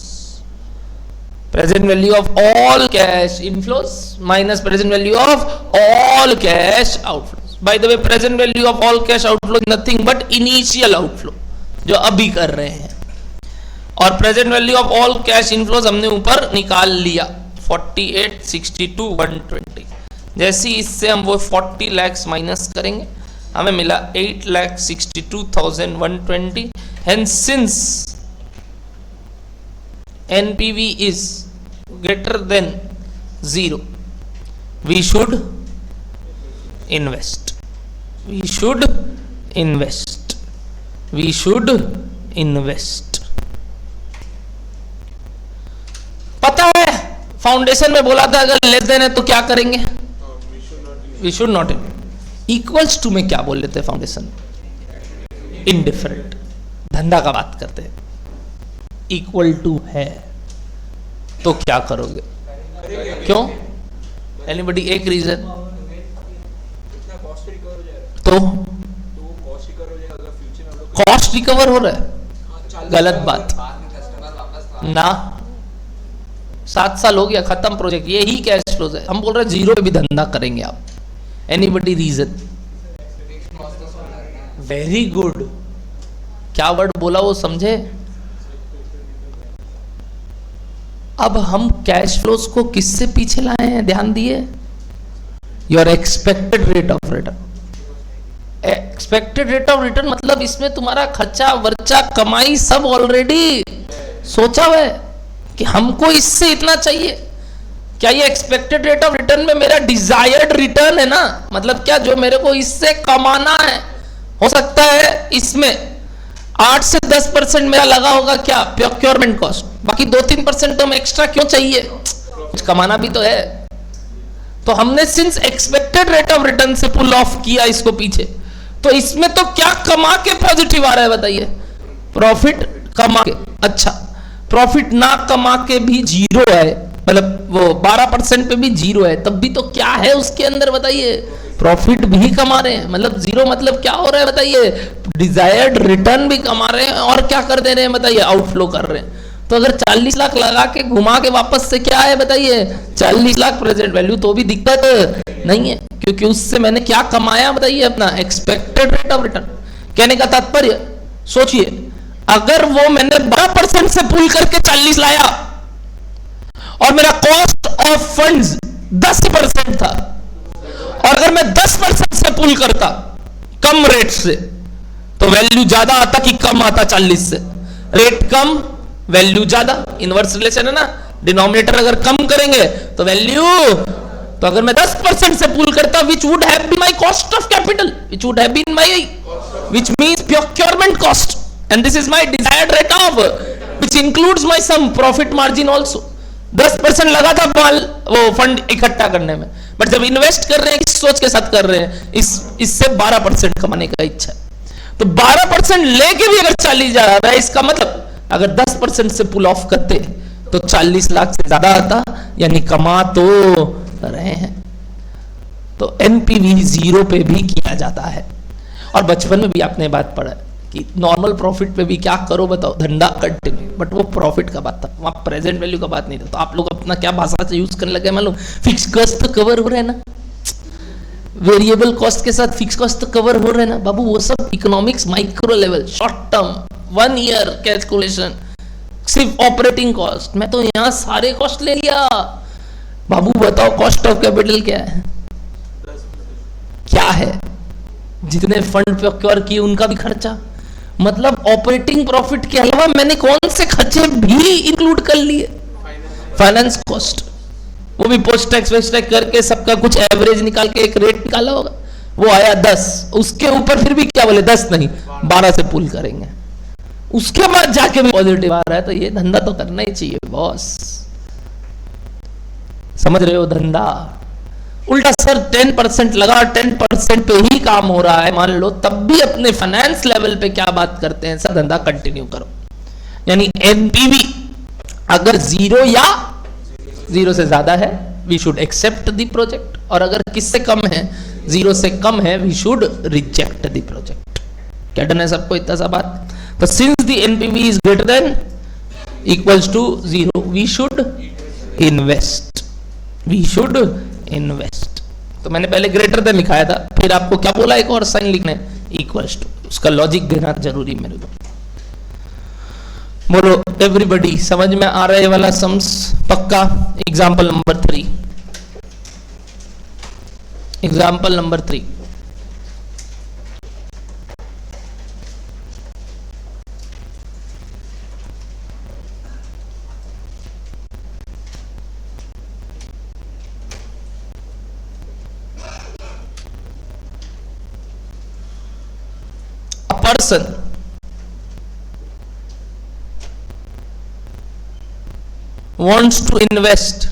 S1: Present value of all cash inflows minus present value of all cash outflows. By the way present value of all cash outflow nothing but initial outflow जो अभी कर रहे हैं, और present value of all cash inflows हमने ऊपर निकाल लिया 48, 62, 120। जैसे इससे हम वो 40 लाख माइनस करेंगे हमें मिला 8,62,120। Hence since NPV is greater than 0, we should invest. We should invest. We should invest. पता है फाउंडेशन में बोला था अगर लेस देन है तो क्या करेंगे? We should not. Equals to में क्या बोल लेते हैं फाउंडेशन? इनडिफरेंट। धंधा का बात करते हैं। इक्वल टू है तो क्या करोगे? क्यों? एनीबडी? एक रीजन तो कॉस्ट रिकवर हो रहा है। गलत बात ना। 7 साल हो गया, खत्म प्रोजेक्ट, यही कैश फ्लोज है। हम बोल रहे हैं जीरो पे भी धंधा करेंगे आप। Anybody reason? वेरी गुड, क्या वर्ड बोला वो समझे? अब हम कैश फ्लोज को किससे पीछे लाए हैं, ध्यान दिए? Your expected rate of return. Expected rate of return मतलब इसमें तुम्हारा खर्चा वर्चा कमाई सब ऑलरेडी सोचा हुआ है कि हमको इससे इतना चाहिए। क्या ये एक्सपेक्टेड रेट ऑफ रिटर्न में मेरा डिजायर्ड रिटर्न है ना? मतलब क्या जो मेरे को इससे कमाना है, हो सकता है इसमें 8 से 10% मेरा लगा होगा क्या, प्रोक्योरमेंट कॉस्ट, बाकी 2-3% तो मैं एक्स्ट्रा क्यों चाहिए, कुछ कमाना भी तो है। तो हमने since expected rate of return से पुल ऑफ किया इसको पीछे, तो इसमें तो क्या कमा के पॉजिटिव आ रहा है बताइए? प्रॉफिट कमा के। अच्छा, प्रॉफिट ना कमा के भी जीरो है, मतलब वो 12% पे भी जीरो है, तब भी तो क्या है उसके अंदर बताइए? प्रॉफिट भी कमा रहे हैं। मतलब जीरो मतलब क्या हो रहा है बताइए? डिजायर्ड रिटर्न भी कमा रहे हैं और क्या कर दे रहे हैं बताइए? आउटफ्लो कर रहे हैं। तो अगर 40 लाख लगा के घुमा के वापस से क्या है बताइए? 40 लाख प्रेजेंट वैल्यू, तो भी दिक्कत नहीं है, क्योंकि उससे मैंने क्या कमाया बताइए? अपना एक्सपेक्टेड रेट ऑफ रिटर्न। कहने का तात्पर्य सोचिए, अगर वो मैंने 12% से पुल करके 40 लाया और मेरा कॉस्ट ऑफ फंड्स 10% था, और अगर मैं 10% से पुल करता कम रेट से, तो वैल्यू ज्यादा आता कि कम आता? 40 से रेट कम वैल्यू ज्यादा, इनवर्स रिलेशन है ना। डिनोमिनेटर अगर कम करेंगे तो वैल्यू, तो अगर मैं 10% से पुल करता, which would have been my cost of capital, which would have been my, which means procurement cost, and this is my desired rate of, which includes my some profit margin also. 10% लगा था माल वो fund इकट्ठा करने में, but जब invest कर रहे हैं किस सोच के साथ कर रहे हैं? इससे 12% कमाने का इच्छा है। तो 12% लेके भी अगर 40 जा रहा है, इसका मतलब अगर 10% से पुल ऑफ करते तो 40 लाख से ज्यादा आता, यानी कमा तो रहे हैं। तो एनपीवी जीरो पे भी किया जाता है। और बचपन में भी आपने बात पढ़ा कि नॉर्मल प्रॉफिट पे भी क्या करो बताओ, धंधा कंटिन्यू, बट वो प्रॉफिट का बात था, वहां प्रेजेंट वैल्यू का बात नहीं था। तो आप लोग अपना क्या भाषा से यूज करने लगे मालूम? फिक्स कॉस्ट तो कवर हो रहे हैं ना, वेरिएबल कॉस्ट के साथ फिक्स कॉस्ट तो कवर हो रहे हैं ना बाबू। वो सब economics micro level, short term, 1 year calculation, सिर्फ ऑपरेटिंग कॉस्ट। मैं तो यहां सारे कॉस्ट ले लिया बाबू। बताओ कॉस्ट ऑफ कैपिटल क्या है? क्या है? जितने फंड प्रोक्योर किए उनका भी खर्चा, मतलब ऑपरेटिंग प्रॉफिट के अलावा मैंने कौन से खर्चे भी इंक्लूड कर लिए? फाइनेंस कॉस्ट, वो भी पोस्ट टैक्स वेस्ट टैक्स करके सबका कुछ एवरेज निकाल के एक रेट निकाला होगा, वो आया 10। उसके ऊपर फिर भी क्या बोले? 10 नहीं 12 से पुल करेंगे, उसके बाद जाके भी पॉजिटिव आ रहा है। तो ये धंधा तो करना ही चाहिए बॉस, समझ रहे हो? धंधा उल्टा सर 10% लगा, 10% पे ही काम हो रहा है मान लो, तब भी अपने फाइनेंस लेवल पे क्या बात करते हैं? सर धंधा कंटिन्यू करो। यानी एनपीवी अगर जीरो या जीरो से ज्यादा है, we should accept the project, और अगर किससे कम है, जीरो से कम है, we should reject the project. क्या डन है सबको इतना सा बात? तो since the NPV is greater than equals to zero, we should invest, we should invest. तो मैंने पहले ग्रेटर देन लिखाया था, फिर आपको क्या बोला? एक और साइन लिखने, इक्वल्स टू। उसका लॉजिक देना जरूरी मेरे को। बोलो एवरीबॉडी, समझ में आ रहा है वाला सम्स पक्का? Example number 3, example number 3, person wants to invest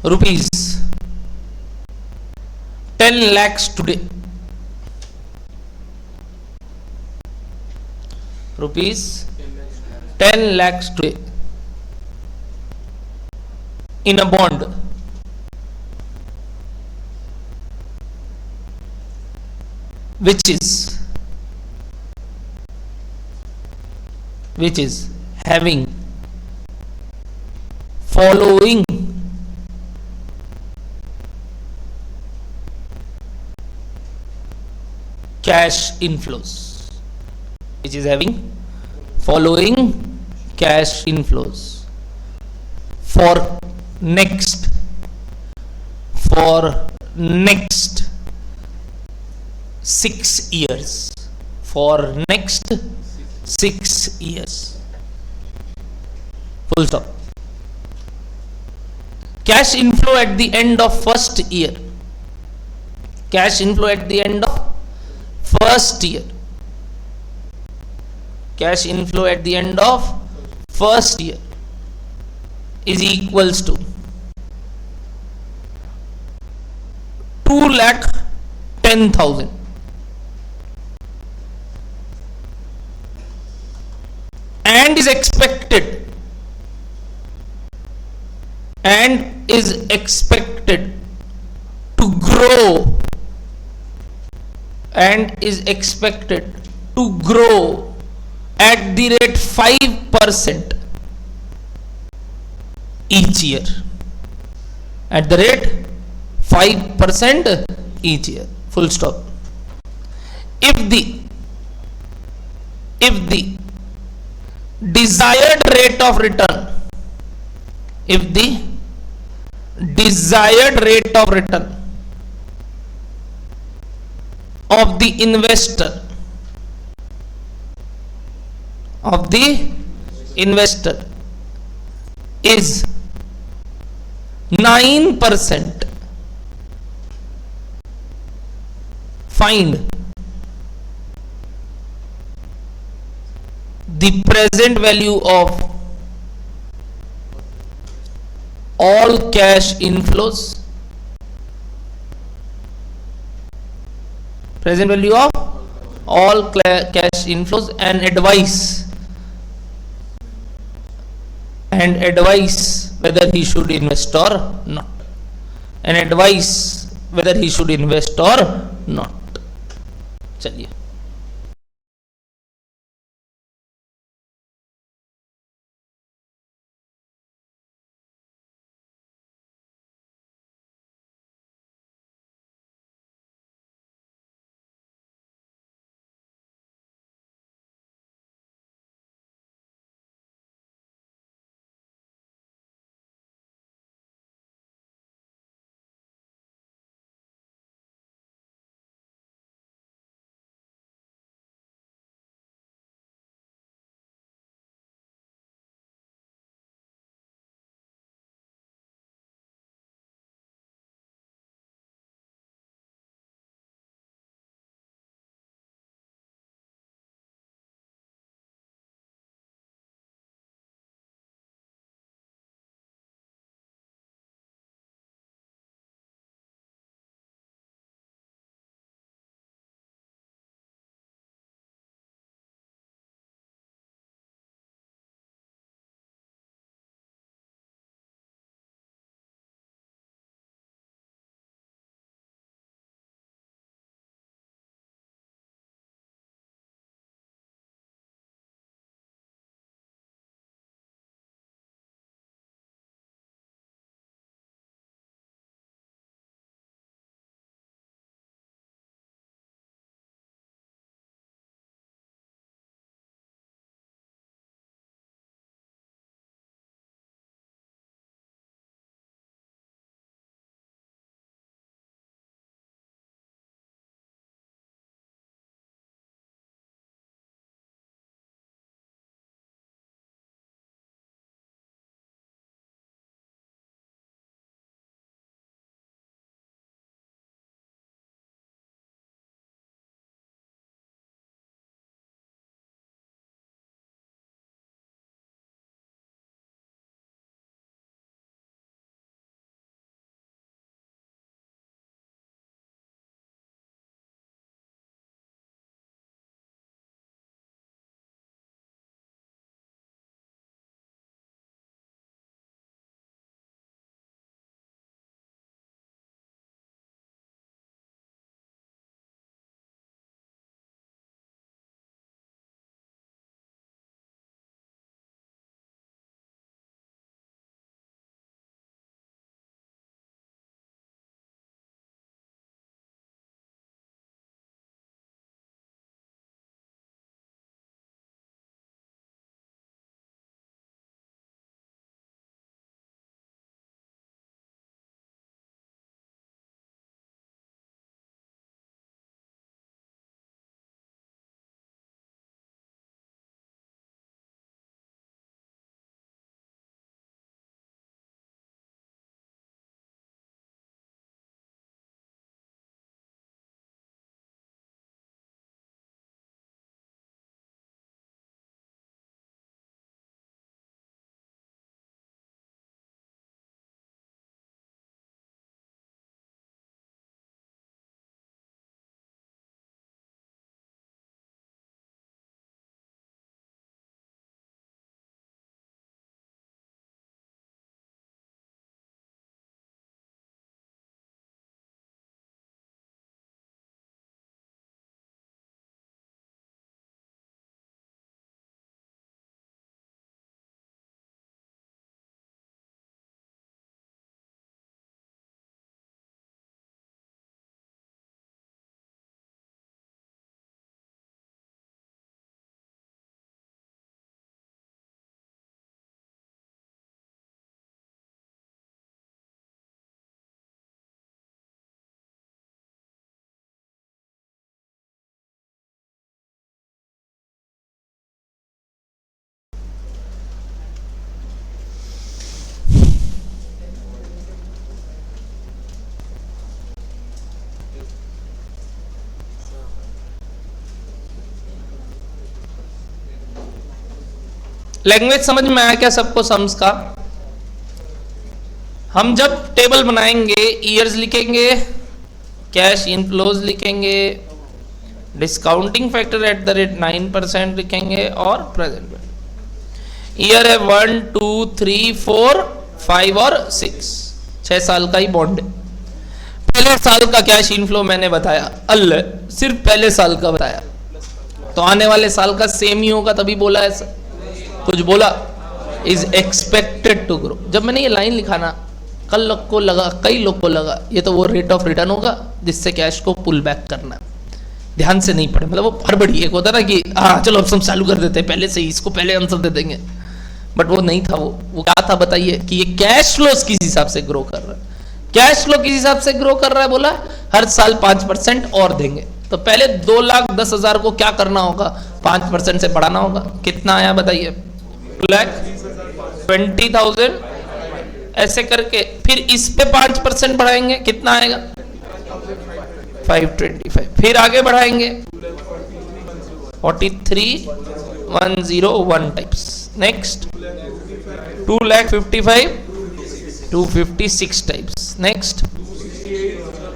S1: rupees 10 lakhs today, rupees 10 lakhs today in a bond, which is having following cash inflows, which is having following cash inflows for next for next 6 years, for next 6 years, full stop. Cash inflow at the end of first year, cash inflow at the end of first year, cash inflow at the end of first year is equals to 2,10,000 and is expected to grow at the rate 5% each year, at the rate 5% each year, full stop. If the desired rate of return, if the desired rate of return of the investor is 9%, find the present value of all cash inflows, present value of all cash inflows, and advise whether he should invest or not, चलिए language समझ में आया क्या सबको? Sums का हम जब table बनाएंगे ईयर्स लिखेंगे, कैश इनफ्लोज लिखेंगे, discounting factor at the rate 9% लिखेंगे और प्रेजेंट ईयर है 1 2 3 4 5 और 6, 6 साल का ही बॉन्ड है। पहले साल का कैश इनफ्लो मैंने बताया, अल्लाह सिर्फ पहले साल का बताया, तो आने वाले साल का सेम ही होगा, तभी बोला ऐसा। कुछ बोला इज एक्सपेक्टेड टू ग्रो। जब मैंने ये लाइन लिखा ना, कल लोग को लगा, कई लोग को लगा ये तो वो रेट ऑफ रिटर्न होगा जिससे कैश को पुल बैक करना है। ध्यान से नहीं पढ़े, मतलब वो हड़बड़ी एक होता ना कि हाँ चलो अब सब चालू कर देते हैं, पहले से ही इसको पहले आंसर दे देंगे, बट वो नहीं था। वो क्या था बताइए? कि ये कैश फ्लोस किस हिसाब से ग्रो कर रहा है, कैश फ्लो किस हिसाब से ग्रो कर रहा है, बोला हर साल 5% और देंगे। तो पहले 2,10,000 को क्या करना होगा? 5% से बढ़ाना होगा। कितना आया बताइए? 2,20,000 ऐसे करके, फिर इस पे 5% बढ़ाएंगे, कितना आएगा? 525। फिर आगे बढ़ाएंगे 43,101 types. Next 2,55,000 256 types. Next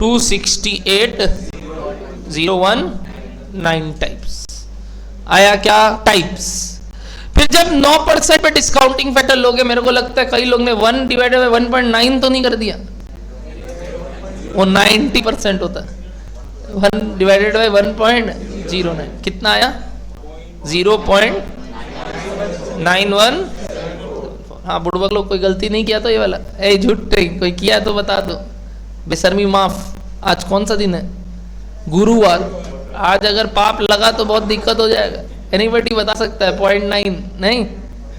S1: 268,019 types. आया क्या? टाइप्स। फिर जब 9% पे डिस्काउंटिंग फैक्टर लोगे, मेरे को लगता है कई लोग ने 1 डिवाइडेड बाय 1.9 तो नहीं कर दिया, वो 90% होता है। 1 डिवाइडेड बाय 1.09 कितना आया? 0.91। हाँ बुढ़बक लोग कोई गलती नहीं किया तो ये वाला ए झूठ कोई किया तो बता दो, बेशर्मी माफ। आज कौन सा दिन है? गुरुवार। आज अगर पाप लगा तो बहुत दिक्कत हो जाएगा। एनीबडी बता सकता है? 0.9 नहीं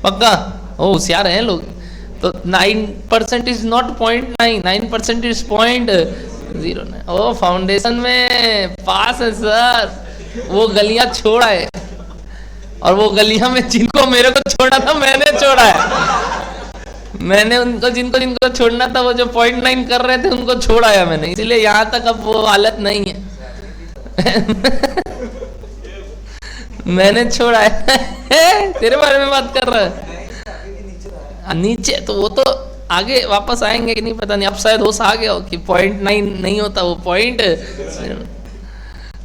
S1: पक्का? ओ होशियार हैं लोग। तो 9% इज नॉट 0.9, 9% इज 0.09। ओ फाउंडेशन में पास है सर। वो गलियां छोड़ा है, और वो गलियां में जिनको मेरे को छोड़ा था मैंने छोड़ा है। मैंने उनको जिनको जिनको छोड़ना था, वो जो 0.9 कर रहे थे उनको छोड़ाया मैंने, इसलिए यहां तक अब वो हालत नहीं है। मैंने छोड़ा है। तेरे बारे में बात कर रहा है। नीचे तो वो तो आगे वापस आएंगे कि नहीं पता नहीं, अब शायद होश आ गया हो कि 0.9 नहीं होता, वो पॉइंट।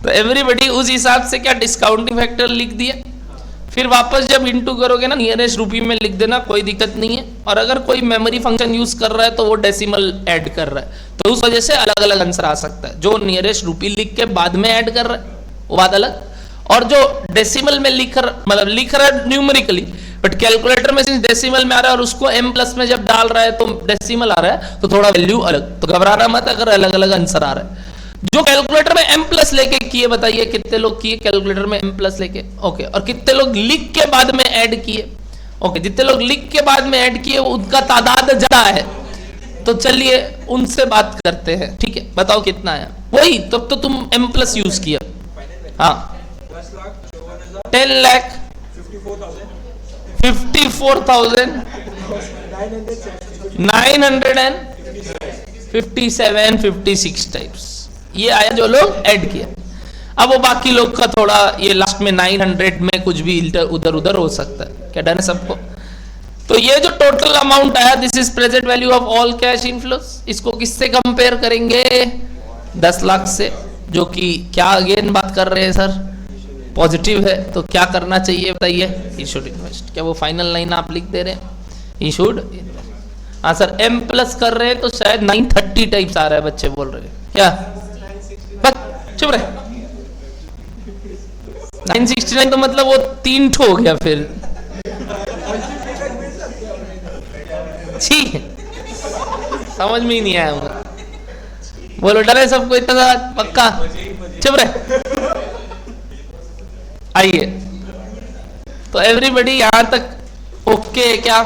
S1: तो एवरीबडी उस हिसाब से क्या डिस्काउंटिंग फैक्टर लिख दिया। फिर वापस जब इंटू करोगे ना, नियरेस्ट रुपी में लिख देना, कोई दिक्कत नहीं है। और अगर कोई मेमोरी फंक्शन यूज कर रहा है तो वो डेसिमल ऐड कर रहा है, तो उस वजह से अलग अलग आंसर आ सकता है। जो नियरेस्ट रुपी लिख के बाद में ऐड कर रहा है वो बात अलग, और जो डेसिमल में लिख रहा है न्यूमेरिकली, बट कैलकुलेटर में सिंस डेसिमल में आ रहा है और उसको m प्लस में जब डाल रहा है तो डेसिमल आ रहा है, तो थोड़ा वैल्यू अलग। तो घबराना मत अगर अलग अलग आंसर आ रहा है। जो कैलकुलेटर में m प्लस लेके किए, बताइए कितने लोग किए कैलकुलेटर में m प्लस लेके? ओके। और कितने लोग लिख के बाद में ऐड किए? ओके। जितने लोग लिख के बाद में ऐड किए उनका तादाद ज्यादा है, तो चलिए उनसे बात करते हैं। ठीक है, बताओ कितना आया? वही तब तो तुम m प्लस यूज किया। हाँ 10,54,957 टाइप्स। ये आया जो लोग ऐड किया। अब वो बाकी लोग का थोड़ा ये लास्ट में 900 में कुछ भी उधर उधर हो सकता है। क्या डन है सबको? तो ये जो टोटल अमाउंट आया, this is present value of all cash inflows. इसको किससे कंपेयर करेंगे? 10 लाख से, जो कि क्या अगेन बात कर रहे हैं सर? पॉजिटिव है। तो क्या करना चाहिए बताइए? He should invest. क्या वो फाइनल लाइन आप लिख दे रहे हैं? He should. हाँ सर, m प्लस कर रहे हैं तो शायद 930 टाइप्स आ रहा है, बच्चे बोल रहे हैं। क्या चुप रहे? 969 तो मतलब वो 3 ठो हो गया फिर। ठीक, समझ में ही नहीं आया मुझे। बोलो डरे सबको इतना पक्का? चुप रहे। आइए, तो एवरीबडी यहां तक ओके क्या?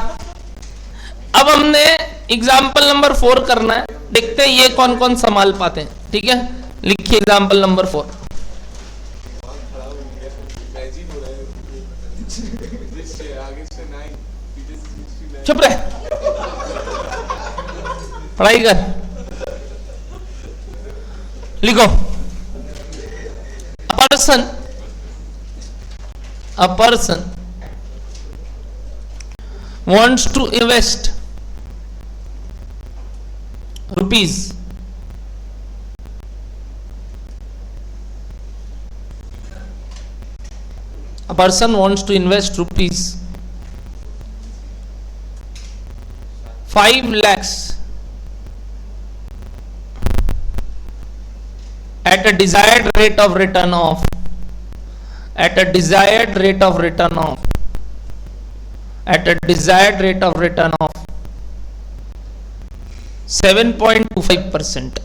S1: अब हमने एग्जाम्पल नंबर 4 करना है। देखते हैं ये कौन कौन संभाल पाते हैं। ठीक है, लिखिए एग्जाम्पल नंबर 4। चुप रहे, पढ़ाई कर। लिखो a person wants to invest rupees, a person wants to invest rupees 5 lakhs at a desired rate of return of 7.25%,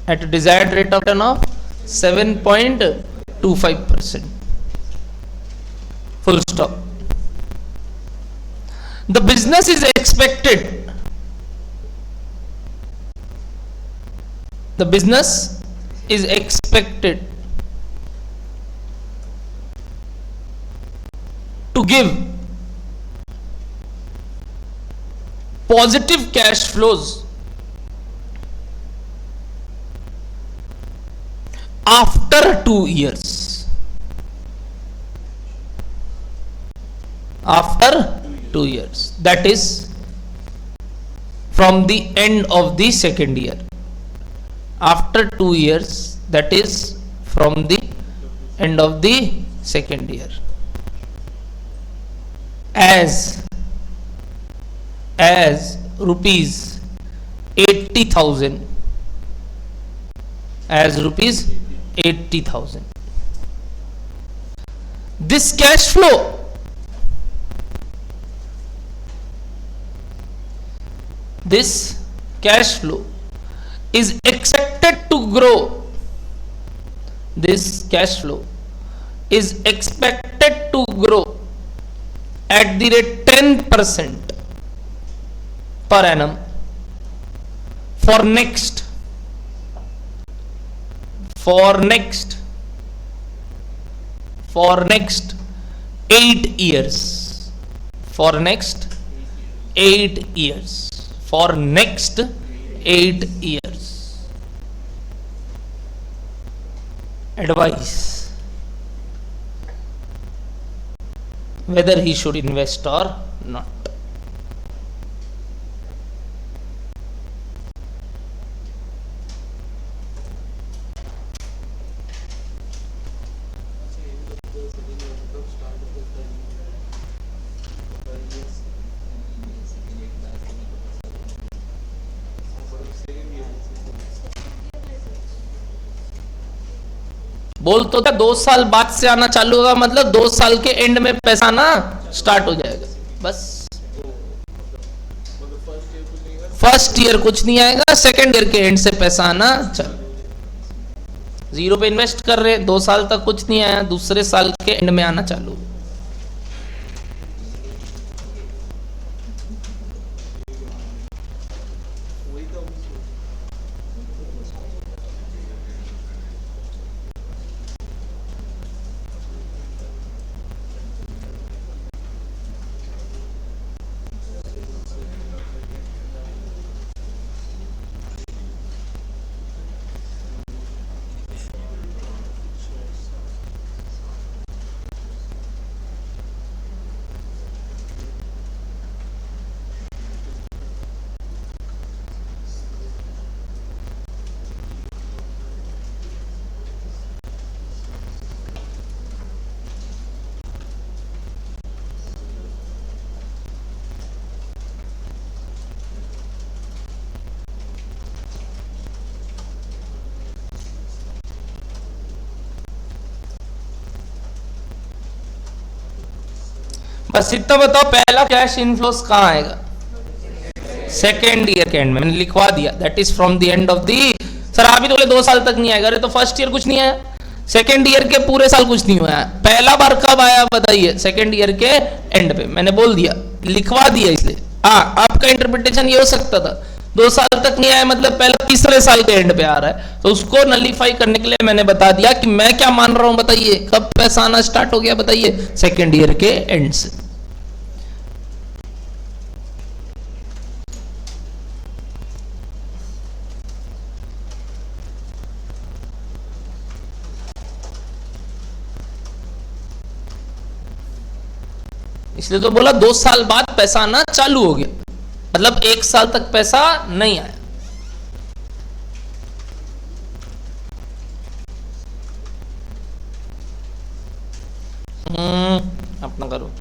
S1: at a desired rate of return of 7.25%, full stop. The business is expected to give positive cash flows after 2 years. That is from the end of the second year. After 2 years, that is from the end of the second year. As rupees 80,000, this cash flow is expected to grow. This cash flow is expected to grow at the rate 10% per annum for next 8 years. Advice whether he should invest or not. बोल तो 2 साल बाद से आना चालू होगा, मतलब 2 साल के एंड में पैसा आना स्टार्ट हो जाएगा. बस फर्स्ट ईयर कुछ नहीं आएगा, सेकेंड ईयर के एंड से पैसा आना चालू. 0 पे इन्वेस्ट कर रहे, 2 साल तक कुछ नहीं आया, दूसरे साल के एंड में आना चालू. बस इतना बताओ, पहला कैश इनफ्लोस कहाँ आएगा? सेकेंड ईयर के एंड में. मैंने लिखवा दिया, that is from the end of the. Sir आप ही तो बोले 2 साल तक नहीं आएगा. अरे तो फर्स्ट ईयर कुछ नहीं आया, सेकेंड ईयर के पूरे साल कुछ नहीं हुआ. पहला बार कब आया बताइए? सेकेंड ईयर के एंड पे. मैंने बोल दिया, लिखवा दिया. इसलिए आपका इंटरप्रिटेशन ये हो सकता था 2 साल तक नहीं आया मतलब पहले तीसरे साल के एंड पे आ रहा है, तो उसको नलीफाई करने के लिए मैंने बता दिया कि मैं क्या मान रहा हूं. बताइए कब पैसा आना स्टार्ट हो गया? बताइए सेकेंड ईयर के एंड से. इसलिए तो बोला 2 साल बाद पैसा आना चालू हो गया, मतलब 1 साल तक पैसा नहीं आया। अपना करो।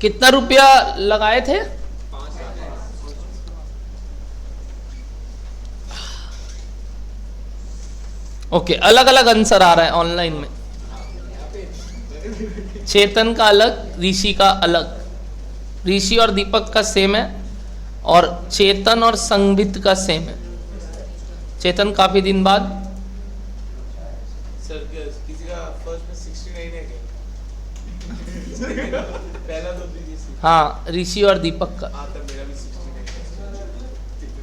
S1: कितना रुपया लगाए थे? ओके, अलग अलग आंसर आ रहा है ऑनलाइन में। चेतन का अलग, ऋषि का अलग। ऋषि और दीपक का सेम है और चेतन और संगीत का सेम है। चेतन काफी दिन बाद।
S2: सर किसी का फर्स्ट में 69 है क्या? पहला तो
S1: हाँ, ऋषि और दीपक का।
S2: हाँ, तब मेरा भी 69 है।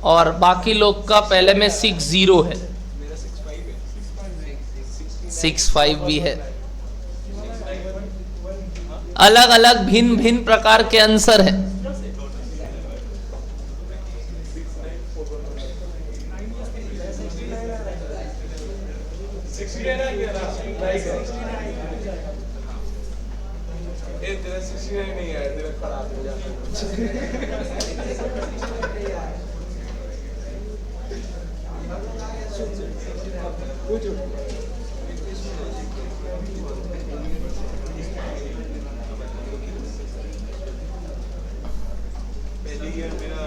S1: और बाकी लोग का पहले में 60 है।
S2: मेरा 65 है।
S1: 65 भी है। अलग अलग भिन्न भिन्न प्रकार के आंसर है।
S2: तेरा 69 नहीं आया, तेरा खराब हो जाता पहले ईयर मेरा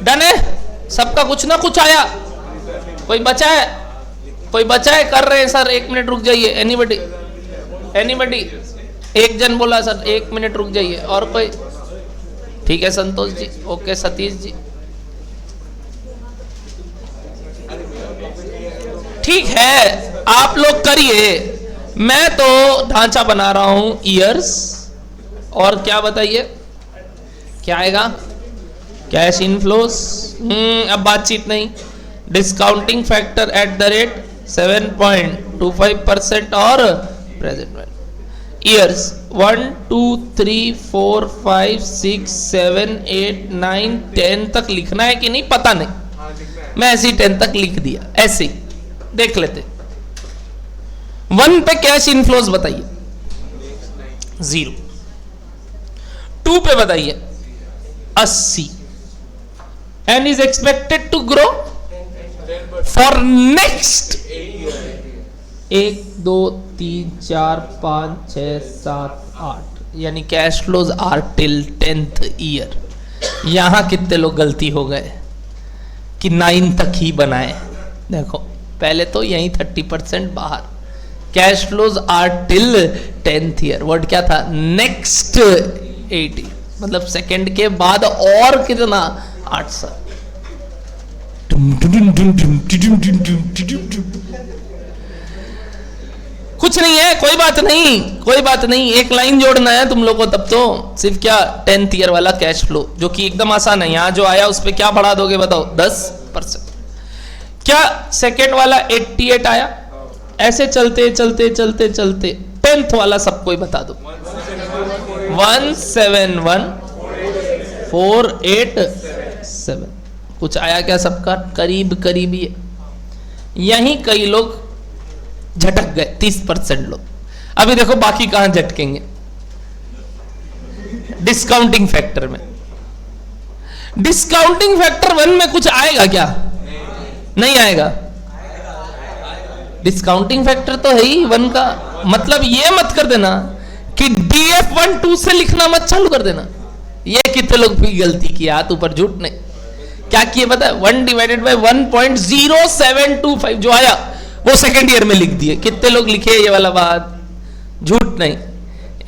S1: डन है सबका, कुछ ना कुछ आया। कोई बचा है? कोई बचा है? कर रहे हैं सर, 1 मिनट रुक जाइए। Anybody anybody? एक जन बोला सर 1 मिनट रुक जाइए। और कोई? ठीक है संतोष जी, ओके। सतीश जी ठीक है, आप लोग करिए। मैं तो ढांचा बना रहा हूं ईयर्स। और क्या बताइए क्या आएगा? Cash inflows. अब बातचीत नहीं। Discounting factor at the rate 7.25% और प्रेजेंट वैल्यू। ईयर्स 1 2 3 4 5 6 7 8 9 10 तक लिखना है कि नहीं पता नहीं। मैं ऐसे ही 10 तक लिख दिया, ऐसे ही देख लेते। 1 पे कैश इनफ्लोस बताइए 0। 2 पे बताइए 80 and is expected to grow for next 1 2 3 4 5 6 7 8, यानी cash flows are till 10th year. यहां कितने लोग गलती हो गए कि 9 तक ही बनाए। देखो पहले तो यही 30% बाहर। Cash flows are till 10th year, word क्या था? नेक्स्ट 8 ईयर, मतलब सेकंड के बाद और कितना? 8 साल। कुछ नहीं है, कोई बात नहीं, कोई बात नहीं। एक लाइन जोड़ना है तुम लोग को, तब तो सिर्फ क्या 10th ईयर वाला कैश फ्लो, जो कि एकदम आसान है। यहां जो आया उस पर क्या बढ़ा दोगे बताओ? 10%। क्या सेकेंड वाला 88 आया? ऐसे चलते चलते चलते चलते 10th वाला सबको ही बता दो। 171,487। कुछ आया क्या सबका? करीब करीब ही है। यहीं कई लोग झटक गए, 30% लोग। अभी देखो बाकी कहां झटकेंगे? डिस्काउंटिंग फैक्टर में। डिस्काउंटिंग फैक्टर 1 में कुछ आएगा क्या? नहीं आएगा। डिस्काउंटिंग फैक्टर तो है ही 1 का। मतलब ये मत कर देना कि DF1 2 से लिखना मत चालू कर देना। ये कितने लोग भी गलती की, हाथ ऊपर, झूठ नहीं। क्या किए पता है? 1 डिवाइडेड बाय 1.0725 जो आया वो सेकेंड ईयर में लिख दिए। कितने लोग लिखे ये वाला बात? झूठ नहीं।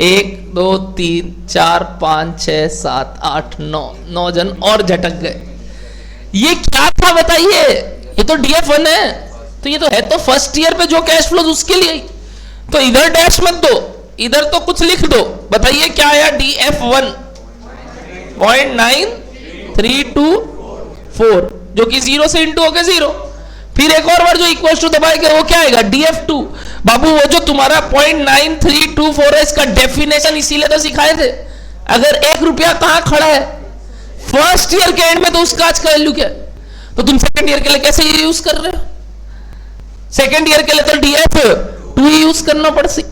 S1: 1 2 3 4 5 6 7 8 9 जन और झटक गए। ये क्या था बताइए? ये तो DF1 है, तो ये तो है तो फर्स्ट ईयर पे जो कैश फ्लोज उसके लिए। तो इधर डैश मत दो, इधर तो कुछ लिख दो। बताइए क्या आया? DF1 0.9324, जो कि 0 से इंटू हो गया 0। फिर एक और बार जो इक्वल टू दबाएगा वो क्या आएगा? DF2। बाबू वो जो तुम्हारा 0.9324 है, इसका डेफिनेशन इसीलिए तो सिखाए थे। अगर 1 रुपया कहां खड़ा है फर्स्ट ईयर के एंड में, तो उसका आज का वैल्यू क्या है? तो तुम सेकंड ईयर के लिए कैसे ये यूज कर रहे हो? सेकंड ईयर के लिए तो DF2 यूज करना पड़ सी।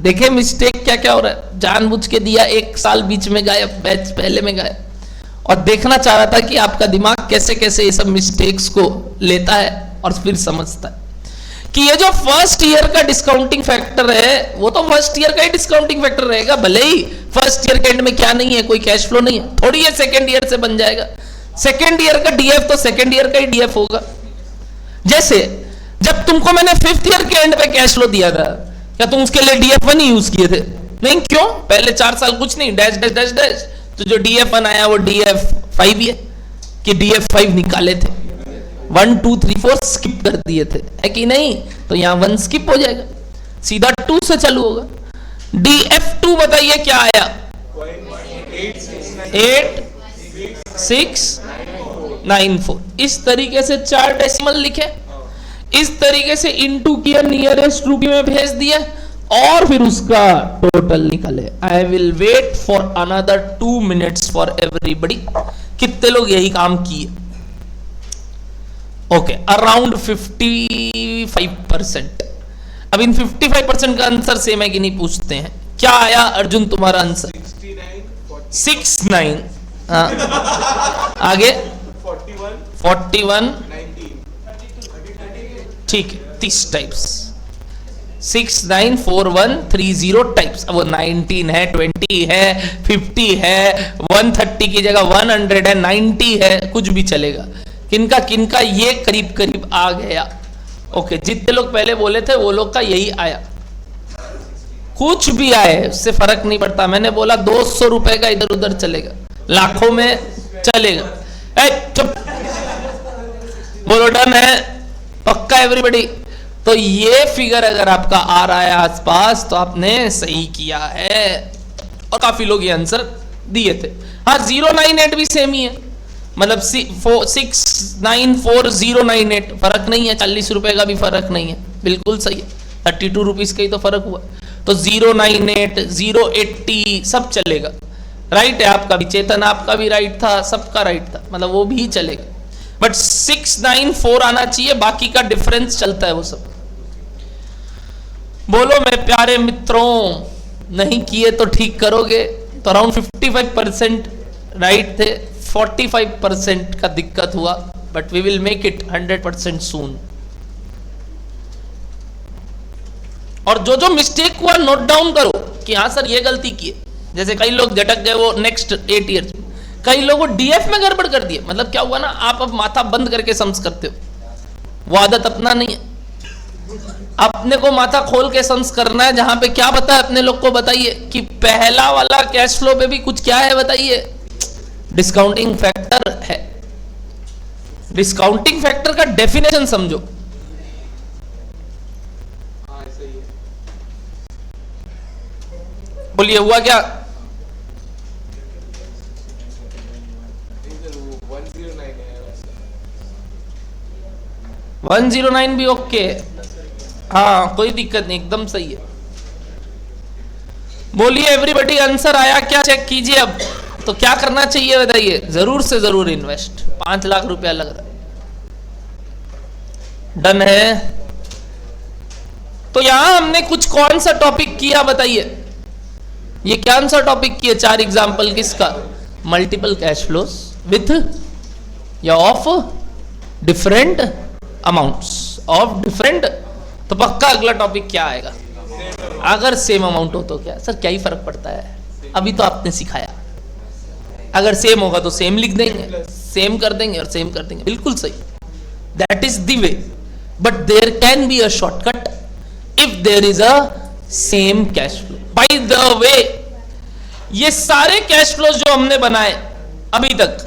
S1: देखे मिस्टेक क्या क्या हो रहा है? जानबूझ के दिया, 1 साल बीच में गायब, बैच पहले में गायब। और देखना चाह रहा था कि आपका दिमाग कैसे कैसे ये सब मिस्टेक्स को लेता है और फिर समझता है कि ये जो फर्स्ट ईयर का डिस्काउंटिंग फैक्टर है वो तो फर्स्ट ईयर का ही डिस्काउंटिंग फैक्टर रहेगा, भले ही फर्स्ट ईयर के एंड में क्या नहीं है, कोई कैश फ्लो नहीं है, थोड़ी ये सेकेंड ईयर से बन जाएगा। सेकेंड ईयर का डीएफ तो सेकेंड ईयर का ही डीएफ होगा। जैसे जब तुमको मैंने फिफ्थ ईयर के एंड पे कैश फ्लो दिया था, क्या तुम उसके लिए डीएफ वन ही यूज किए थे? नहीं, क्यों? पहले 4 साल कुछ नहीं, डैश डैश डैश डैश, तो जो डीएफ वन आया वो डीएफ 5 ही है कि डीएफ 5 निकाले थे, 1 2 3 4 स्किप कर दिए थे, है कि नहीं? तो यहां 1 स्किप हो जाएगा, सीधा 2 से चालू होगा। DF2 बताइए क्या आया? 8694। इस तरीके से 4 डेसिमल लिखे, इस तरीके से इनटू किया, नियरेस्ट रूपी में भेज दिया और फिर उसका टोटल निकाले। I will wait for another 2 minutes for everybody. कितने लोग यही काम किए? Okay, around 55%। अब इन 55% का आंसर सेम है कि नहीं पूछते हैं। क्या आया अर्जुन तुम्हारा आंसर? 69। हाँ, आगे 41 ठीक है, 30 टाइप्स, 694130 टाइप्स। अब वो 19 है, 20 है, 50 है, 130 की जगह 100 है, 90 है, कुछ भी चलेगा। किनका किनका ये करीब करीब आ गया? ओके, जितने लोग पहले बोले थे वो लोग का यही आया। कुछ भी आए उससे फर्क नहीं पड़ता। मैंने बोला 200 रुपए का इधर उधर चलेगा, लाखों में चलेगा। चुप बोलो, डन है पक्का एवरीबॉडी? तो ये फिगर अगर आपका आ रहा है आसपास तो आपने सही किया है, और काफी लोग ये आंसर दिए थे। हाँ, 098 भी सेम ही है, मतलब 694098, फर्क नहीं है, 40 रुपए का भी फर्क नहीं है, बिल्कुल सही है, 32 रुपीज का ही तो फर्क हुआ। तो 098 080 सब चलेगा, राइट है आपका भी, चेतन आपका भी राइट था, सबका राइट था, मतलब वो भी चलेगा। बट 694 आना चाहिए, बाकी का डिफरेंस चलता है वो सब। बोलो मेरे प्यारे मित्रों, नहीं किए तो ठीक करोगे। तो अराउंड 55% राइट थे, 45% का दिक्कत हुआ, but we will make it 100% soon. और जो जो मिस्टेक हुआ नोट डाउन करो कि हाँ सर ये गलती की है। जैसे कई लोग झटक गए वो नेक्स्ट 8 ईयर्स, कई लोगों डीएफ में गड़बड़ कर दिया। मतलब क्या हुआ ना, आप अब माथा बंद करके सम्स करते हो, वो आदत अपना नहीं है। अपने को माथा खोल के सम्स करना है। जहां पे क्या पता है अपने लोग को, बताइए कि पहला वाला कैश फ्लो पे भी कुछ क्या है, बताइए, डिस्काउंटिंग फैक्टर है। डिस्काउंटिंग फैक्टर का डेफिनेशन समझो। बोलिए हुआ क्या? 109 भी ओके, हाँ कोई दिक्कत नहीं, एकदम सही है। बोलिए एवरीबॉडी, आंसर आया क्या? चेक कीजिए। अब तो क्या करना चाहिए बताइए? जरूर से जरूर इन्वेस्ट, 5 लाख रुपया लग रहा है। डन है? तो यहां हमने कुछ कौन सा टॉपिक किया बताइए? ये कौन सा टॉपिक किया? 4 एग्जाम्पल किसका? मल्टीपल कैश फ्लोज विथ या of different amounts of different. तो पक्का अगला टॉपिक क्या आएगा? अगर सेम अमाउंट हो तो क्या सर, क्या ही फर्क पड़ता है? अभी तो आपने सिखाया, अगर सेम होगा तो सेम लिख देंगे, सेम कर देंगे और सेम कर देंगे, बिल्कुल सही। That is the way, but there can be a shortcut if there is a same cash flow. By the way, ये सारे कैश फ्लोज जो हमने बनाए अभी तक,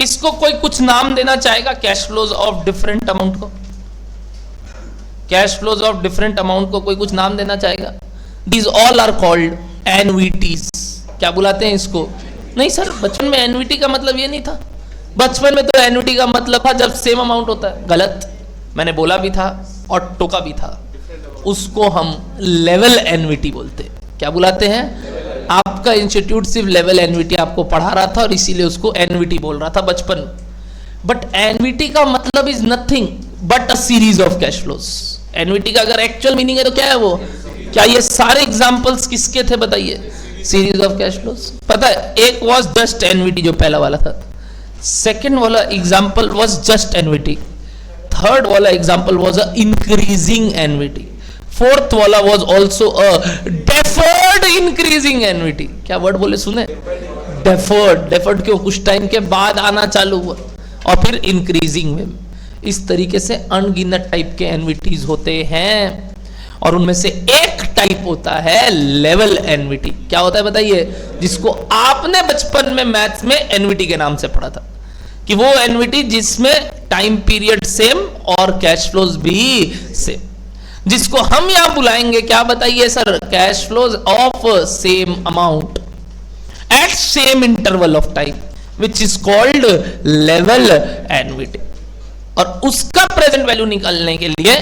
S1: इसको कोई कुछ नाम देना चाहेगा? Cash flows of different amount को, cash flows of different amount को कोई कुछ नाम देना चाहेगा? These all are called annuities. क्या बुलाते हैं इसको? नहीं सर, बचपन में एनवीटी का मतलब ये नहीं था। बचपन में तो एनवीटी का मतलब था जब सेम अमाउंट होता है। गलत, मैंने बोला भी था और टोका भी था। उसको हम लेवल एनवीटी बोलते हैं। क्या बुलाते हैं? आपका इंस्टीट्यूट सिर्फ लेवल एनवीटी आपको पढ़ा रहा था और इसीलिए उसको एनवीटी बोल रहा था बचपन में। बट एनवीटी का मतलब is nothing but a series of cash flows. NVT का अगर एक्चुअल मीनिंग है तो क्या है वो? क्या ये सारे एग्जांपल्स किसके थे बताइए? Series of cash flows. पता है, एक वॉज जस्ट एनवीटी जो पहला वाला था, सेकेंड वाला example was just annuity, third वाला example was a increasing annuity, fourth वाला was also a deferred increasing annuity. क्या वर्ड बोले सुने? डेफर्ड। डेफर्ड क्यों? कुछ टाइम के बाद आना चालू हुआ, और फिर इंक्रीजिंग में। इस तरीके से अनगिनत टाइप के एनवीटीज होते हैं, और उनमें से एक टाइप होता है लेवल एनवीटी। क्या होता है बताइए? जिसको आपने बचपन में मैथ्स में एनवीटी के नाम से पढ़ा था, कि वो एनवीटी जिसमें टाइम पीरियड सेम और कैश फ्लोज भी सेम, जिसको हम यहां बुलाएंगे क्या बताइए sir? Cash flows of same amount eight same interval of time, which is called level NVT. और उसका प्रेजेंट वैल्यू निकालने के लिए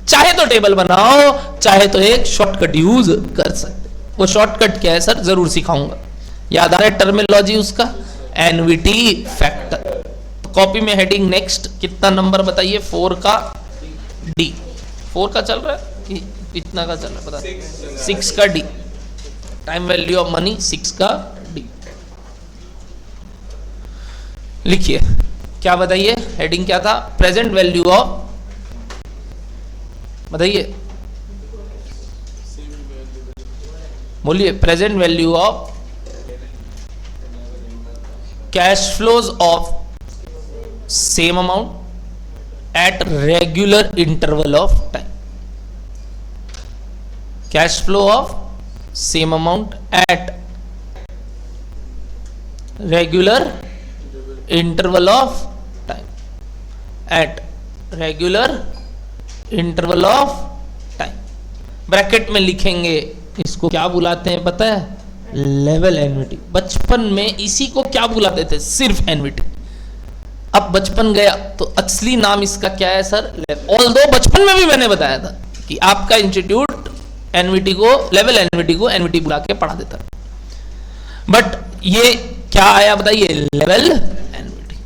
S1: चाहे तो टेबल बनाओ, चाहे तो एक शॉर्टकट यूज कर सकते। वो शॉर्टकट क्या है सर? जरूर सिखाऊंगा। याद आ रहा है टर्मिनोलॉजी उसका? NVT factor. तो कॉपी में हेडिंग नेक्स्ट, कितना नंबर बताइए? 4 का डी। 4 का चल रहा है, इतना का चल रहा है पता? 6 का D. Time value of money 6 का डी। लिखिए, क्या बताइए? हेडिंग क्या था? प्रेजेंट वैल्यू ऑफ, बताइए, बोलिए। Present value of cash flows of same amount at regular interval of time. Cash flow of same amount at regular interval of time, eight regular interval of time. Bracket में लिखेंगे, इसको क्या बुलाते हैं पता है? Level NVT. बचपन में इसी को क्या बुलाते थे? सिर्फ एनवीटी। अब बचपन गया तो असली नाम इसका क्या है सर? ऑल्दो बचपन में भी मैंने बताया था कि आपका इंस्टीट्यूट एनवीटी को, लेवल एनवीटी को एनवीटी बुला के पढ़ा देता, बट ये क्या आया बताइए? Level NVT.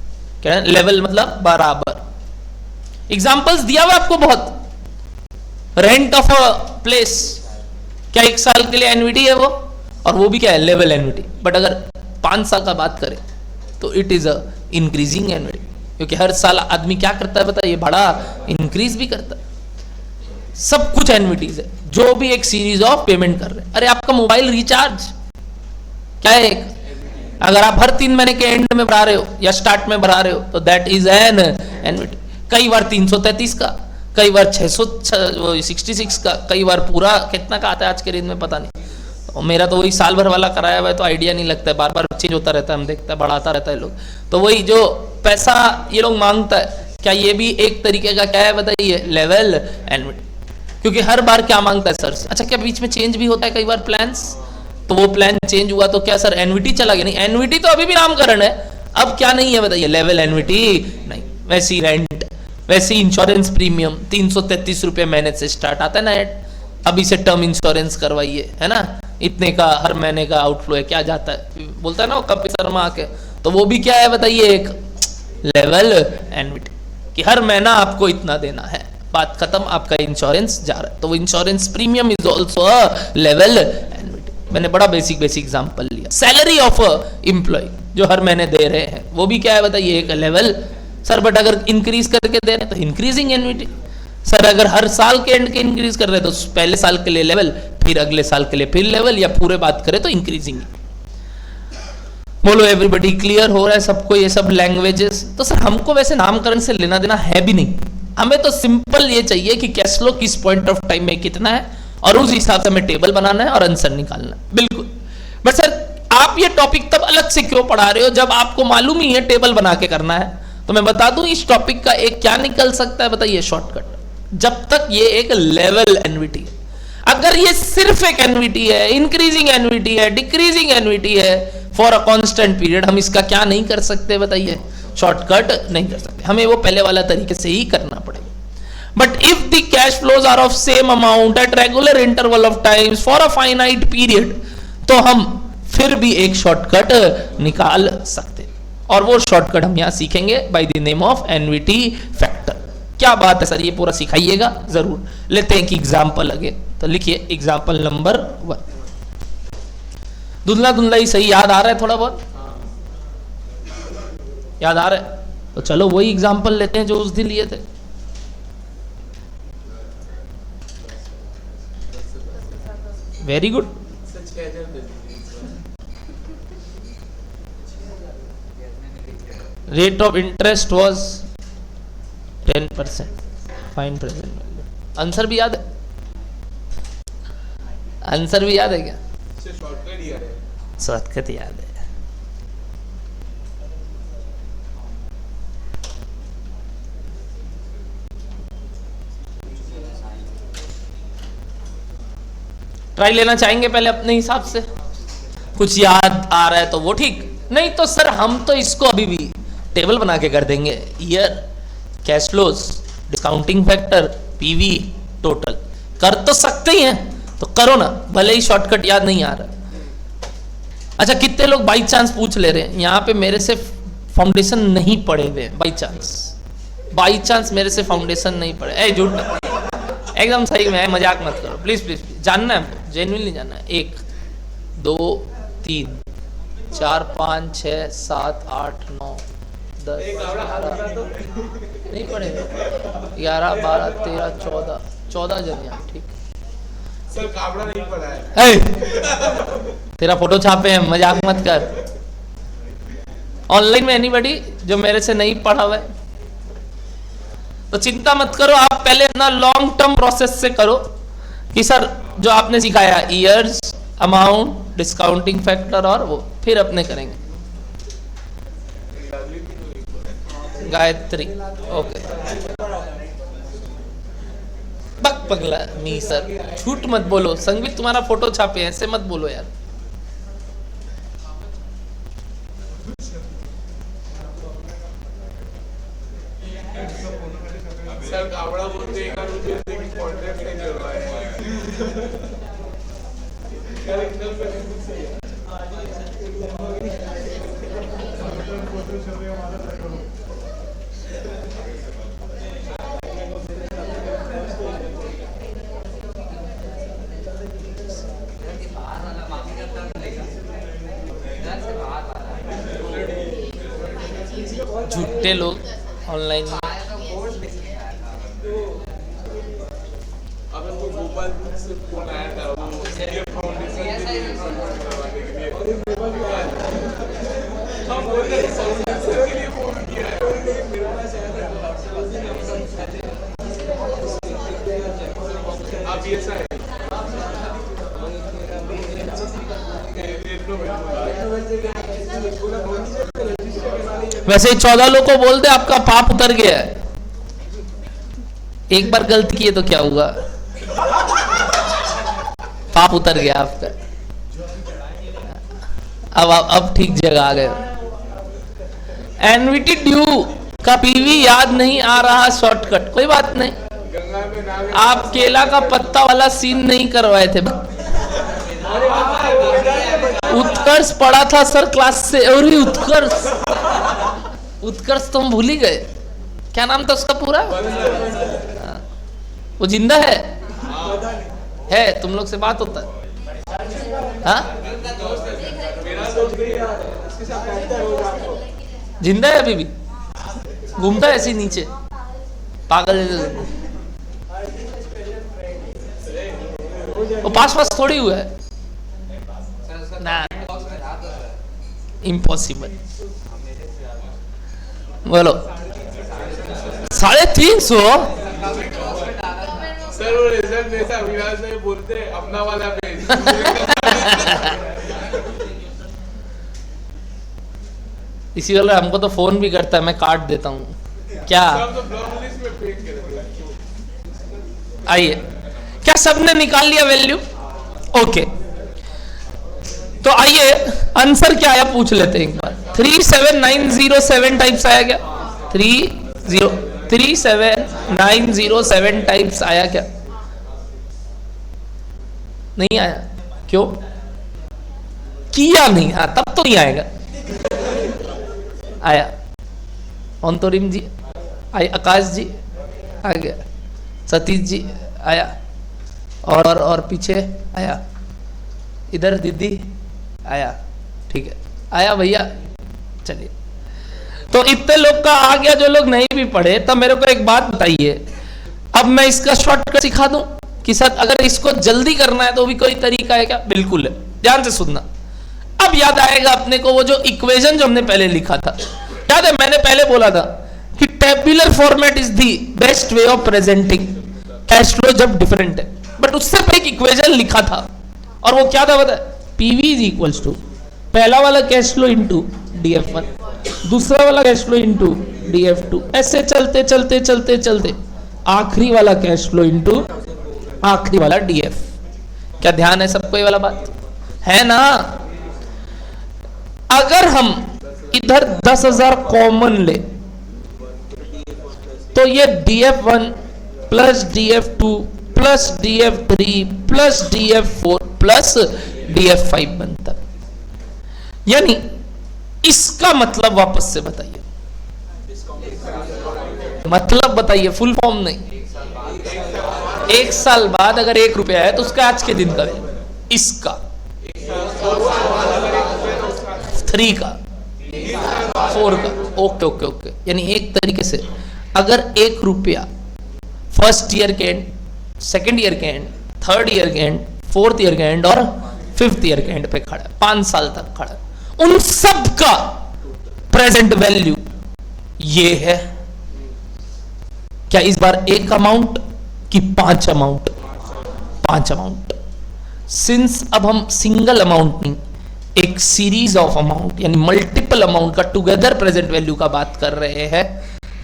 S1: क्या है? लेवल मतलब बराबर। एग्जाम्पल्स दिया हुआ आपको बहुत। रेंट ऑफ अ प्लेस, क्या 1 साल के लिए एनवीटी है वो? और वो भी क्या है? Level NVT. बट अगर 5 साल का बात करें तो it is a increasing NVT, क्योंकि हर साल आदमी क्या करता है बताइए? भाड़ा इंक्रीज भी करता है। सब कुछ एनवीटीज है, जो भी एक सीरीज ऑफ पेमेंट कर रहे हैं। अरे आपका मोबाइल रिचार्ज क्या है? अगर आप हर 3 महीने के एंड में भरा रहे हो या स्टार्ट में भरा रहे हो तो दैट इज एन एनवीटी। कई बार 333 का, कई बार 666 का, कई बार पूरा कितना का आता है आज के रेंज में पता नहीं। और मेरा तो वही साल भर वाला कराया हुआ है, तो आइडिया नहीं लगता है, बार बार चेंज होता रहता है, हम देखते हैं बढ़ाता रहता है लोग। तो वही जो पैसा ये लोग मांगता है, क्या ये भी एक तरीके का क्या है बताइए? Level NVT. क्योंकि हर बार क्या मांगता है सर? अच्छा, क्या बीच में चेंज भी होता है कई बार प्लान्स? तो वो प्लान चेंज हुआ तो क्या सर एनवीटी चला गया? नहीं, एनवीटी तो अभी भी नामकरण है। अब क्या नहीं है बताइए? लेवल एनवीटी नहीं। वैसी रेंट, वैसे इंश्योरेंस प्रीमियम 333 रुपए महीने से स्टार्ट आता है ना ऐड। अभी से टर्म इंश्योरेंस करवाइए, है ना, इतने का हर महीने का आउटफ्लो है, क्या जाता है बोलता है ना वो कपिल शर्मा आके। तो वो भी क्या है बताइए? एक लेवल एनवीटी, कि हर महीना आपको इतना देना है, बात खत्म, आपका इंश्योरेंस जा रहा है। तो वो insurance premium is also a level NVT. मैंने बड़ा बेसिक एग्जांपल लिया। सैलरी ऑफ एम्प्लॉय जो हर महीने दे रहे हैं, वो भी क्या है बताइए? एक लेवल सर। बट अगर इंक्रीज करके दे रहे हैं तो इंक्रीजिंग एनवीटी सर। अगर हर साल के एंड के इंक्रीज कर रहे हैं तो पहले साल के लिए लेवल, फिर अगले साल के लिए फिर लेवल, या पूरे बात करें तो इंक्रीजिंग। बोलो एवरीबॉडी क्लियर हो रहा है सबको ये सब लैंग्वेजेस? तो सर हमको वैसे नामकरण से लेना देना है भी नहीं, हमें तो सिंपल ये चाहिए कि कैश फ्लो किस पॉइंट ऑफ टाइम में कितना है, और उस हिसाब से हमें टेबल बनाना है और आंसर निकालना है। बिल्कुल। बट सर आप ये टॉपिक तब अलग से क्यों पढ़ा रहे हो जब आपको मालूम ही है टेबल बना के करना है? तो मैं बता दूं इस टॉपिक का एक क्या निकल सकता है बताइए? शॉर्टकट। जब तक ये एक लेवल एनवीटी है, अगर ये सिर्फ एक एनवीटी है, इंक्रीजिंग एनवीटी है, डिक्रीजिंग एनवीटी है फॉर अ कांस्टेंट पीरियड, हम इसका क्या नहीं कर सकते बताइए? शॉर्टकट नहीं कर सकते, हमें वो पहले वाला तरीके से ही करना पड़ेगा। But if the cash flows are of same amount at regular interval of times for a finite period, तो हम फिर भी एक शॉर्टकट निकाल सकते, और वो शॉर्टकट हम यहां सीखेंगे by the name of NVT factor. क्या बात है सर, ये पूरा सिखाइएगा जरूर। लेते हैं कि एग्जाम्पल लगे, तो लिखिए एग्जाम्पल नंबर 1। धुंधला धुंधला ही सही, याद आ रहा है थोड़ा बहुत? याद आ रहा है? तो चलो वही एग्जाम्पल लेते हैं जो उस दिन लिए थे। Very good.
S2: सच कह जाए
S1: rate of interest was 10%। Fine present value. Answer भी याद है? आंसर भी याद है क्या?
S2: शॉर्टकट याद है।
S1: शॉर्टकट याद है। ट्राई लेना चाहेंगे पहले अपने हिसाब से? कुछ याद आ रहा है तो वो ठीक, नहीं तो सर हम तो इसको अभी भी टेबल बना के कर देंगे। Year, cash flows, discounting factor, PV, total. कर तो सकते ही हैं तो करो ना, भले ही शॉर्टकट याद नहीं आ रहा। अच्छा, कितने लोग बाई चांस पूछ ले रहे हैं यहाँ पे मेरे से फाउंडेशन नहीं पढ़े हुए? बाई चांस मेरे से फाउंडेशन नहीं पढ़े? ए झूठ, एकदम सही में है, मजाक मत करो प्लीज प्लीज। जानना है, जेन्युइनली जानना है। 1 2 3 4 5 6 7 8 9 10 नहीं पढ़े? 11 12 13 14 जन यहाँ, ठीक।
S2: सर काबड़ा नहीं पड़ा है।
S1: तेरा फोटो छापे हैं, मजाक मत कर। ऑनलाइन में एनीबॉडी जो मेरे से नहीं पढ़ा हुआ है तो चिंता मत करो, आप पहले अपना लॉन्ग टर्म प्रोसेस से करो कि सर जो आपने सिखाया ईयर्स, अमाउंट, डिस्काउंटिंग फैक्टर और वो, फिर अपने करेंगे। गायत्री, ओके। बक पगला नहीं सर, झूठ मत बोलो। संगीत तुम्हारा फोटो छापे, ऐसे मत बोलो यार।
S2: सर काबड़ा बोलते हैं कि कॉन्ट्रैक्ट नहीं कर रहा है।
S1: झूठे लोग ऑनलाइन में।
S2: अब वो भोपाल से फोन आया था, वो सीनियर फाउंडेशन करवाने के लिए हम बोल रहे हैं फाउंडेशन के लिए फोन किया है। मेरे पास आया था, आप ये सर
S1: वैसे 14 लोग को बोल दे आपका पाप उतर गया है। एक बार गलती किए तो क्या हुआ, पाप उतर गया आपका। अब ठीक जगह आ गए। एनवीटी ड्यू का पीवी याद नहीं आ रहा, शॉर्टकट कोई बात नहीं। आप केला का पत्ता वाला सीन नहीं करवाए थे। उत्कर्ष पढ़ा था सर क्लास से, और ही उत्कर्ष तो हम भूल ही गए। क्या नाम था उसका पूरा? वो जिंदा है? तुम लोग से बात होता है? हाँ, जिंदा है अभी भी? घूमता है ऐसे नीचे पागल? वो पास थोड़ी हुआ है ना, इम्पॉसिबल। बोलो 350।
S2: सर वो रिजल्ट जैसा अविनाश में बोलते हैं, अपना वाला पेज।
S1: इसी वाला हमको तो फोन भी करता है, मैं काट देता हूँ क्या?
S2: तो ब्लॉक लिस्ट में फेंक के रखते हैं।
S1: आइए, क्या सबने निकाल लिया वैल्यू? ओके, तो आइए आंसर क्या आया पूछ लेते हैं एक बार। 37907 टाइप्स आया क्या? 37907 टाइप्स आया क्या? नहीं आया? क्यों? किया नहीं? हाँ, तब तो नहीं आएगा। आया। अंतरिम जी आया, आकाश जी आ गया, सतीश जी आया, और पीछे आया, इधर दीदी आया, ठीक है, आया भैया, चलिए। तो इतने लोग का आ गया, जो लोग नहीं भी पढ़े। तब मेरे को एक बात बताइए, अब मैं इसका शॉर्टकट सिखा दूं कि सर अगर इसको जल्दी करना है तो भी कोई तरीका है क्या? बिल्कुल है, ध्यान से सुनना। अब याद आएगा अपने को वो जो इक्वेशन जो हमने पहले लिखा था, याद है मैंने पहले बोला था कि tabular format is the best way of presenting cash flow जब डिफरेंट है। बट उससे पहले एक इक्वेशन लिखा था, और वो क्या था पता है? पीवी इज इक्वल्स टू पहला वाला कैश फ्लो इंटू DF1, दूसरा वाला कैश फ्लो इंटू DF2, ऐसे चलते चलते चलते चलते आखिरी वाला कैश फ्लो इंटू आखिरी वाला DF। क्या ध्यान है सबको ये वाला बात है ना? अगर हम इधर 10,000 कॉमन ले तो ये DF1 plus DF2 plus DF3 plus DF4 plus DF5 बनता। यानी इसका मतलब वापस से बताइए, मतलब बताइए, फुल फॉर्म नहीं। 1 साल बाद अगर 1 रुपया है तो उसका आज के दिन का वैल्यू, इसका 3 का 4 का, ओके ओके ओके। यानी एक तरीके से अगर 1 रुपया फर्स्ट ईयर के एंड, सेकेंड ईयर के एंड, थर्ड ईयर के एंड, फोर्थ ईयर के एंड और 5th ईयर के एंड पे खड़ा है, 5 साल तक खड़ा है, उन सब का प्रेजेंट वैल्यू ये है। क्या इस बार 1 अमाउंट कि 5 अमाउंट? 5 अमाउंट। सिंस अब हम सिंगल अमाउंट नहीं, एक सीरीज ऑफ अमाउंट यानी मल्टीपल अमाउंट का टुगेदर प्रेजेंट वैल्यू का बात कर रहे हैं,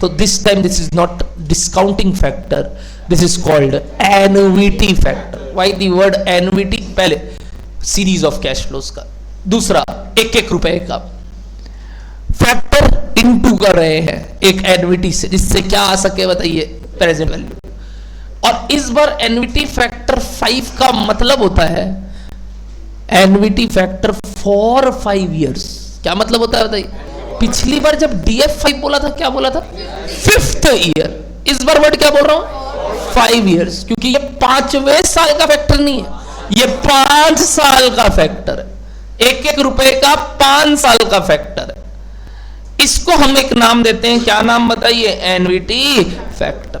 S1: तो this time this is not discounting factor, this is called annuity factor. Why the word annuity? पहले सीरीज ऑफ कैश फ्लोज का, दूसरा 1-1 रुपए का फैक्टर इनटू कर रहे हैं एक एन्युटी से, जिससे क्या आ सके बताइए? Present value. और इस बार एन्युटी फैक्टर 5 का मतलब होता है एन्युटी फैक्टर फॉर 5 इयर्स। क्या मतलब होता है बताइए? पिछली बार जब DF5 बोला था, क्या बोला था? 5th year. इस बार वर्ड क्या बोल रहा हूं? 5 इयर्स, क्योंकि ये 5वें साल का फैक्टर नहीं है, ये 5 साल का फैक्टर है। 1-1 रुपए का 5 साल का फैक्टर है। इसको हम एक नाम देते हैं, क्या नाम बताइए? Annuity factor.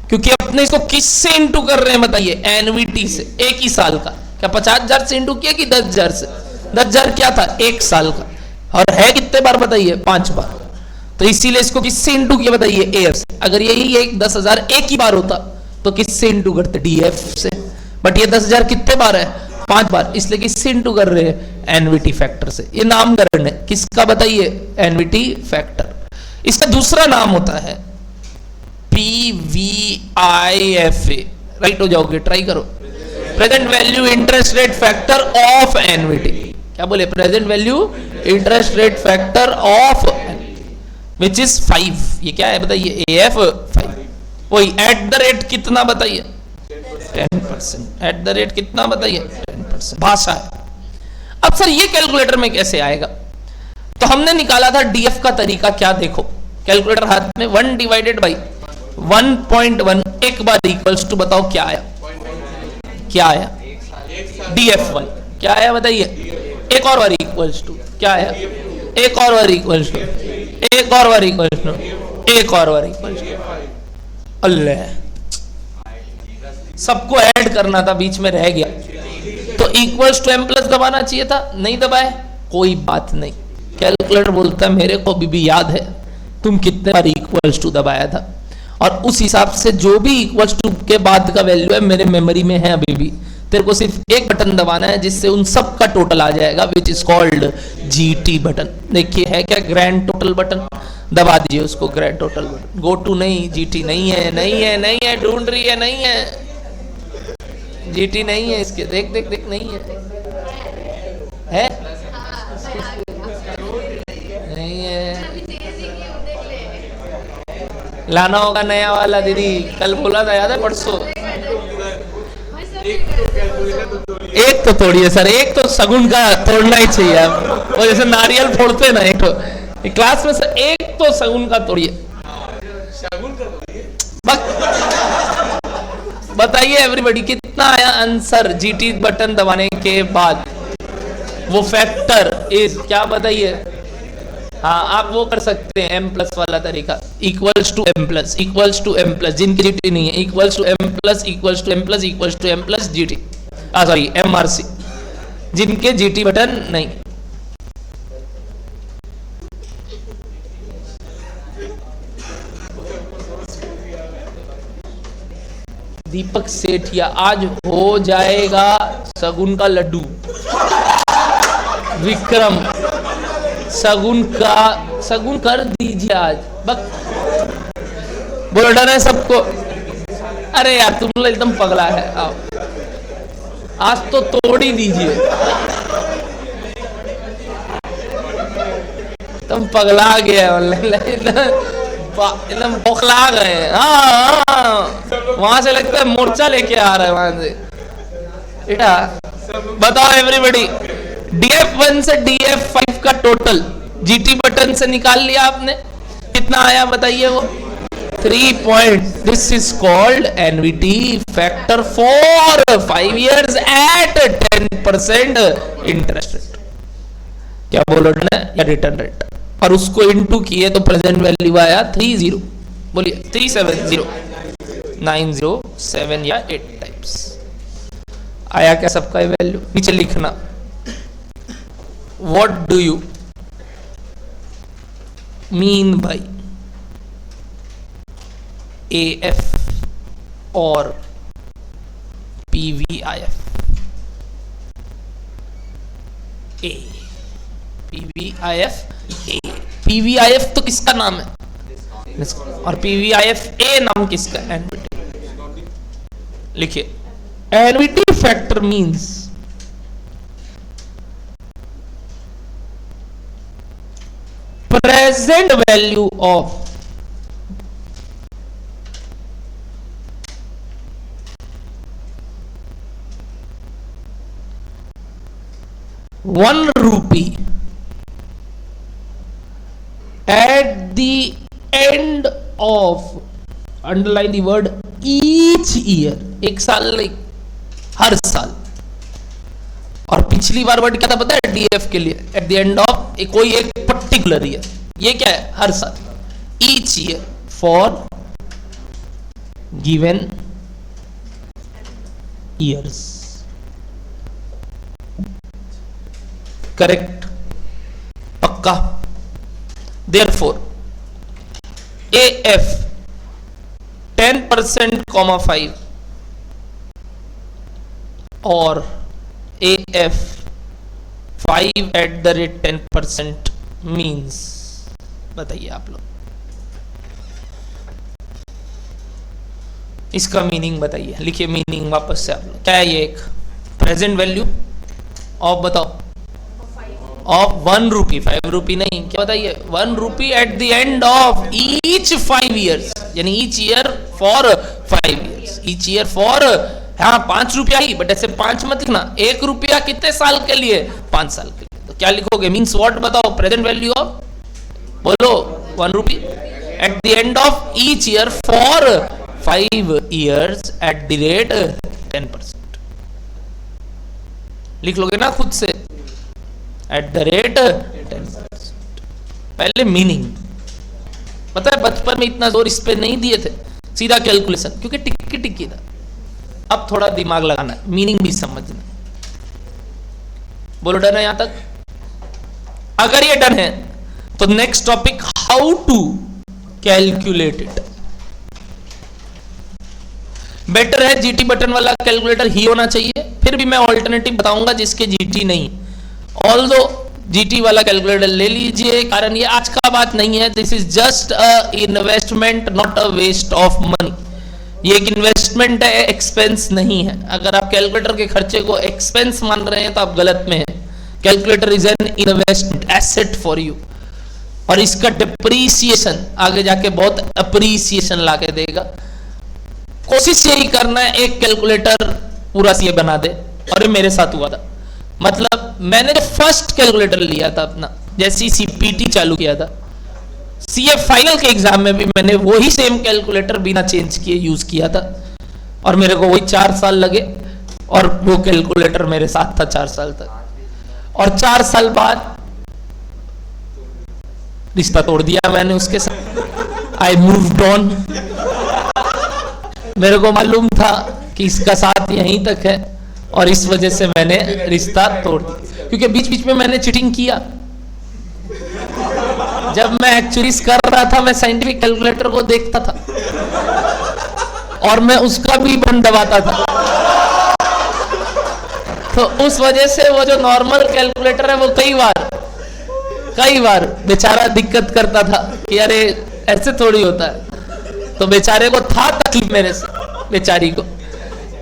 S1: क्योंकि अपने इसको किससे इंटू कर रहे हैं बताइए? एन्युटी से, 1 ही साल का। क्या 50,000 से इंटू किया कि 10,000 से? 10,000 क्या था? 1 साल का। और है कितने बार बताइए? 5 बार। तो इसीलिए इसको किससे इंटू किया बताइए? एयर से। अगर यही एक 10,000 1 ही बार होता तो किससे इंटू करते? DF से। बट ये 10,000 कितने बार है? 5 बार, इसलिए किससे इंटू कर रहे हैं? एन्युटी फैक्टर से। ये नामकरण है किसका बताइए? Annuity factor. इसका दूसरा नाम होता है PVIFA। राइट हो जाओगे, ट्राई करो। Present value interest rate factor of annuity. क्या बोले? Present value interest rate factor of which is 5। ये क्या है बताइए? AF5। वही एट द रेट कितना बताइए? 10%। एट द रेट कितना बताइए? 10%। भाषा है। अब सर ये कैलकुलेटर में कैसे आएगा? तो हमने निकाला था DF का तरीका। क्या देखो, कैलकुलेटर हाथ में, 1 डिवाइडेड बाई 1.1 एक बार इक्वल्स टू, बताओ क्या आया? क्या आया? DF1 क्या आया बताइए? एक और बार इक्वल्स टू क्या आया? एक और बार इक्वल्स टू, एक और बार इक्वल्स टू, एक और बार इक्वल्स टू। अल्लाह, सबको ऐड करना था, बीच में रह गया। तो इक्वल्स टू M+ दबाना चाहिए था, नहीं दबाए, कोई बात नहीं। कैलकुलेटर बोलता है मेरे को अभी भी याद है तुम कितने बार इक्वल्स टू दबाया था, और उस हिसाब से जो भी इक्वल्स टू के बाद का वैल्यू है मेरे मेमोरी में है अभी भी। तेरे को सिर्फ एक बटन दबाना है जिससे उन सब का टोटल आ जाएगा, which is called GT button. देखिए है क्या? Grand total button. दबा दीजिए उसको, grand total button. Go to नहीं, GT नहीं है, नहीं है, नहीं है, ढूंढ रही है, नहीं है, GT नहीं है इसके। देख देख देख, नहीं है, है? नहीं है, लाना होगा नया वाला दीदी। कल बोला था, याद है? परसों। एक तो तोड़िए सर, एक तो सगुन का तोड़ना ही चाहिए। आप वो जैसे नारियल फोड़ते हैं ना, एक तो क्लास में सर एक तो सगुन का तोड़िए। बताइए एवरीबॉडी कितना आया आंसर GT बटन दबाने के बाद? वो फैक्टर इज क्या बताइए? हाँ, आप वो कर सकते हैं m प्लस वाला तरीका, इक्वल्स टू m प्लस जिनकी जीटी नहीं है, equals to m plus GT, sorry MRC, जिनके जीटी बटन नहीं। दीपक सेठिया, आज हो जाएगा सगुन का लड्डू। विक्रम, सगुन कर दीजिए आज, बक बोलो डर है सबको। अरे यार तुम लोग एकदम पगला है, आओ आज तो तोड़ ही दीजिए, तुम पगला गया एकदम बौखला गए। हाँ, वहां से लगता है मोर्चा लेके आ रहा है वहां से। बेटा बताओ एवरीबॉडी, DF1 से DF5 का टोटल जीटी बटन से निकाल लिया आपने, कितना आया बताइए? वो 3 point. This is called annuity factor for 5 years at 10% interest rate. क्या बोलो ना, या रिटर्न रेट, और उसको इनटू किए तो प्रेजेंट वैल्यू आया 30, बोलिए 370, 907 या 8 टाइप्स आया। क्या सबका वैल्यू? नीचे लिखना, what do you mean by AF और PVIF? A, PVIF A, PVIF तो किसका नाम है? और PVIF A नाम किसका? एनवीटी। लिखिए, NVT factor means present value of ₹1 at the end of, underline the word, each year, एक साल नहीं, हर साल। और पिछली बार वर्ड क्या था पता है? DF के लिए एट द एंड ऑफ कोई एक पर्टिकुलर ईयर, ये क्या है? हर साल। Each year for given years, correct, पक्का। देयरफॉर AF 10%, 5 और AF 5 at the rate 10% means, बताइए आप लोग, इसका मीनिंग बताइए। लिखिए मीनिंग वापस से आप लोग। क्या है ये? एक प्रेजेंट वैल्यू ऑफ, बताओ, ऑफ ₹1, ₹5 नहीं, क्या बताइए? ₹1 at the end of each 5 years, यानी each year for 5 years, each year for, हाँ ₹5 ही, बट ऐसे 5 मत लिखना, ₹1 कितने साल के लिए? 5 साल के लिए। तो क्या लिखोगे? मीन्स व्हाट, बताओ, प्रेजेंट वैल्यू ऑफ, बोलो, ₹1 at the end of each year for 5 years eight the rate 10%। लिख लोगे ना खुद से, एट द रेट 10%। पहले मीनिंग, पता है बचपन में इतना जोर इस पे नहीं दिए थे, सीधा कैलकुलेशन, क्योंकि टिक्की था। अब थोड़ा दिमाग लगाना, मीनिंग भी समझना। बोलो डन है यहां तक? अगर ये डन है तो next topic, how to calculate it. Better है जीटी बटन वाला कैलकुलेटर ही होना चाहिए, फिर भी मैं ऑल्टरनेटिव बताऊंगा जिसके जीटी नहीं। ऑल्दो जीटी वाला कैलकुलेटर ले लीजिए, कारण ये आज का बात नहीं है, this is just a investment, not a waste of money. ये एक इन्वेस्टमेंट है, एक्सपेंस नहीं है। अगर आप कैलकुलेटर के खर्चे को एक्सपेंस मान रहे हैं तो आप गलत में हैं। Calculator is an investment, asset for you, और इसका डिप्रीसिएशन आगे जाके बहुत अप्रीसिएशन लाके देगा। कोशिश यही करना है एक कैलकुलेटर पूरा सीए बना दे, और ये मेरे साथ हुआ था। मतलब मैंने जो फर्स्ट कैलकुलेटर लिया था अपना, जैसे सीपीटी चालू किया था, सीए फाइनल के एग्जाम में भी मैंने वही सेम कैलकुलेटर बिना चेंज किए यूज किया था, और मेरे को वही 4 साल लगे, और वो कैलकुलेटर मेरे साथ था 4 साल तक। और 4 साल बाद रिश्ता तोड़ दिया मैंने उसके साथ। I moved on. मेरे को मालूम था कि इसका साथ यहीं तक है और इस वजह से मैंने रिश्ता तोड़ दिया, क्योंकि बीच बीच में मैंने चीटिंग किया। जब मैं एक्चुअली कर रहा था, मैं साइंटिफिक कैलकुलेटर को देखता था और मैं उसका भी बटन दबाता था। तो उस वजह से वो जो नॉर्मल कैलकुलेटर है वो कई बार बेचारा दिक्कत करता था कि अरे ऐसे थोड़ी होता है। तो बेचारे को था तकलीफ, मेरे से बेचारी को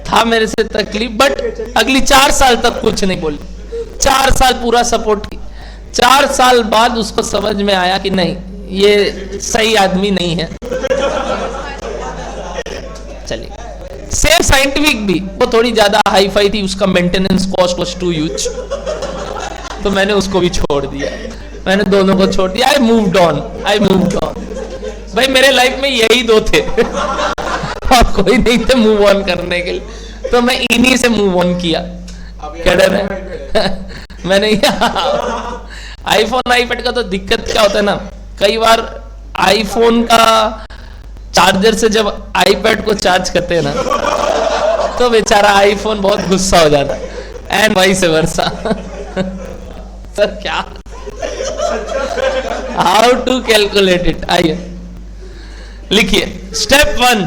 S1: था मेरे से तकलीफ, बट अगली 4 साल तक कुछ नहीं बोली। 4 साल पूरा सपोर्ट की। 4 साल बाद उसको समझ में आया कि नहीं, ये सही आदमी नहीं है। चलिए, सेम साइंटिफिक भी वो थोड़ी ज्यादा हाई फाई थी, उसका maintenance cost was too huge, तो मैंने उसको भी छोड़ दिया। मैंने दोनों को छोड़ दिया। I moved on. भाई मेरे लाइफ में यही 2 थे और कोई नहीं थे मूव ऑन करने के लिए, तो मैं इन्हीं से मूव ऑन किया। क्या डर है? मैंने आईफोन आईपैड का तो दिक्कत क्या होता है ना, कई बार आईफोन का चार्जर से जब आईपैड को चार्ज करते हैं ना, तो बेचारा आईफोन बहुत गुस्सा हो जाता है, एंड वाइस वर्सा। सर क्या, हाउ टू कैलकुलेट इट? आइए लिखिए, स्टेप 1।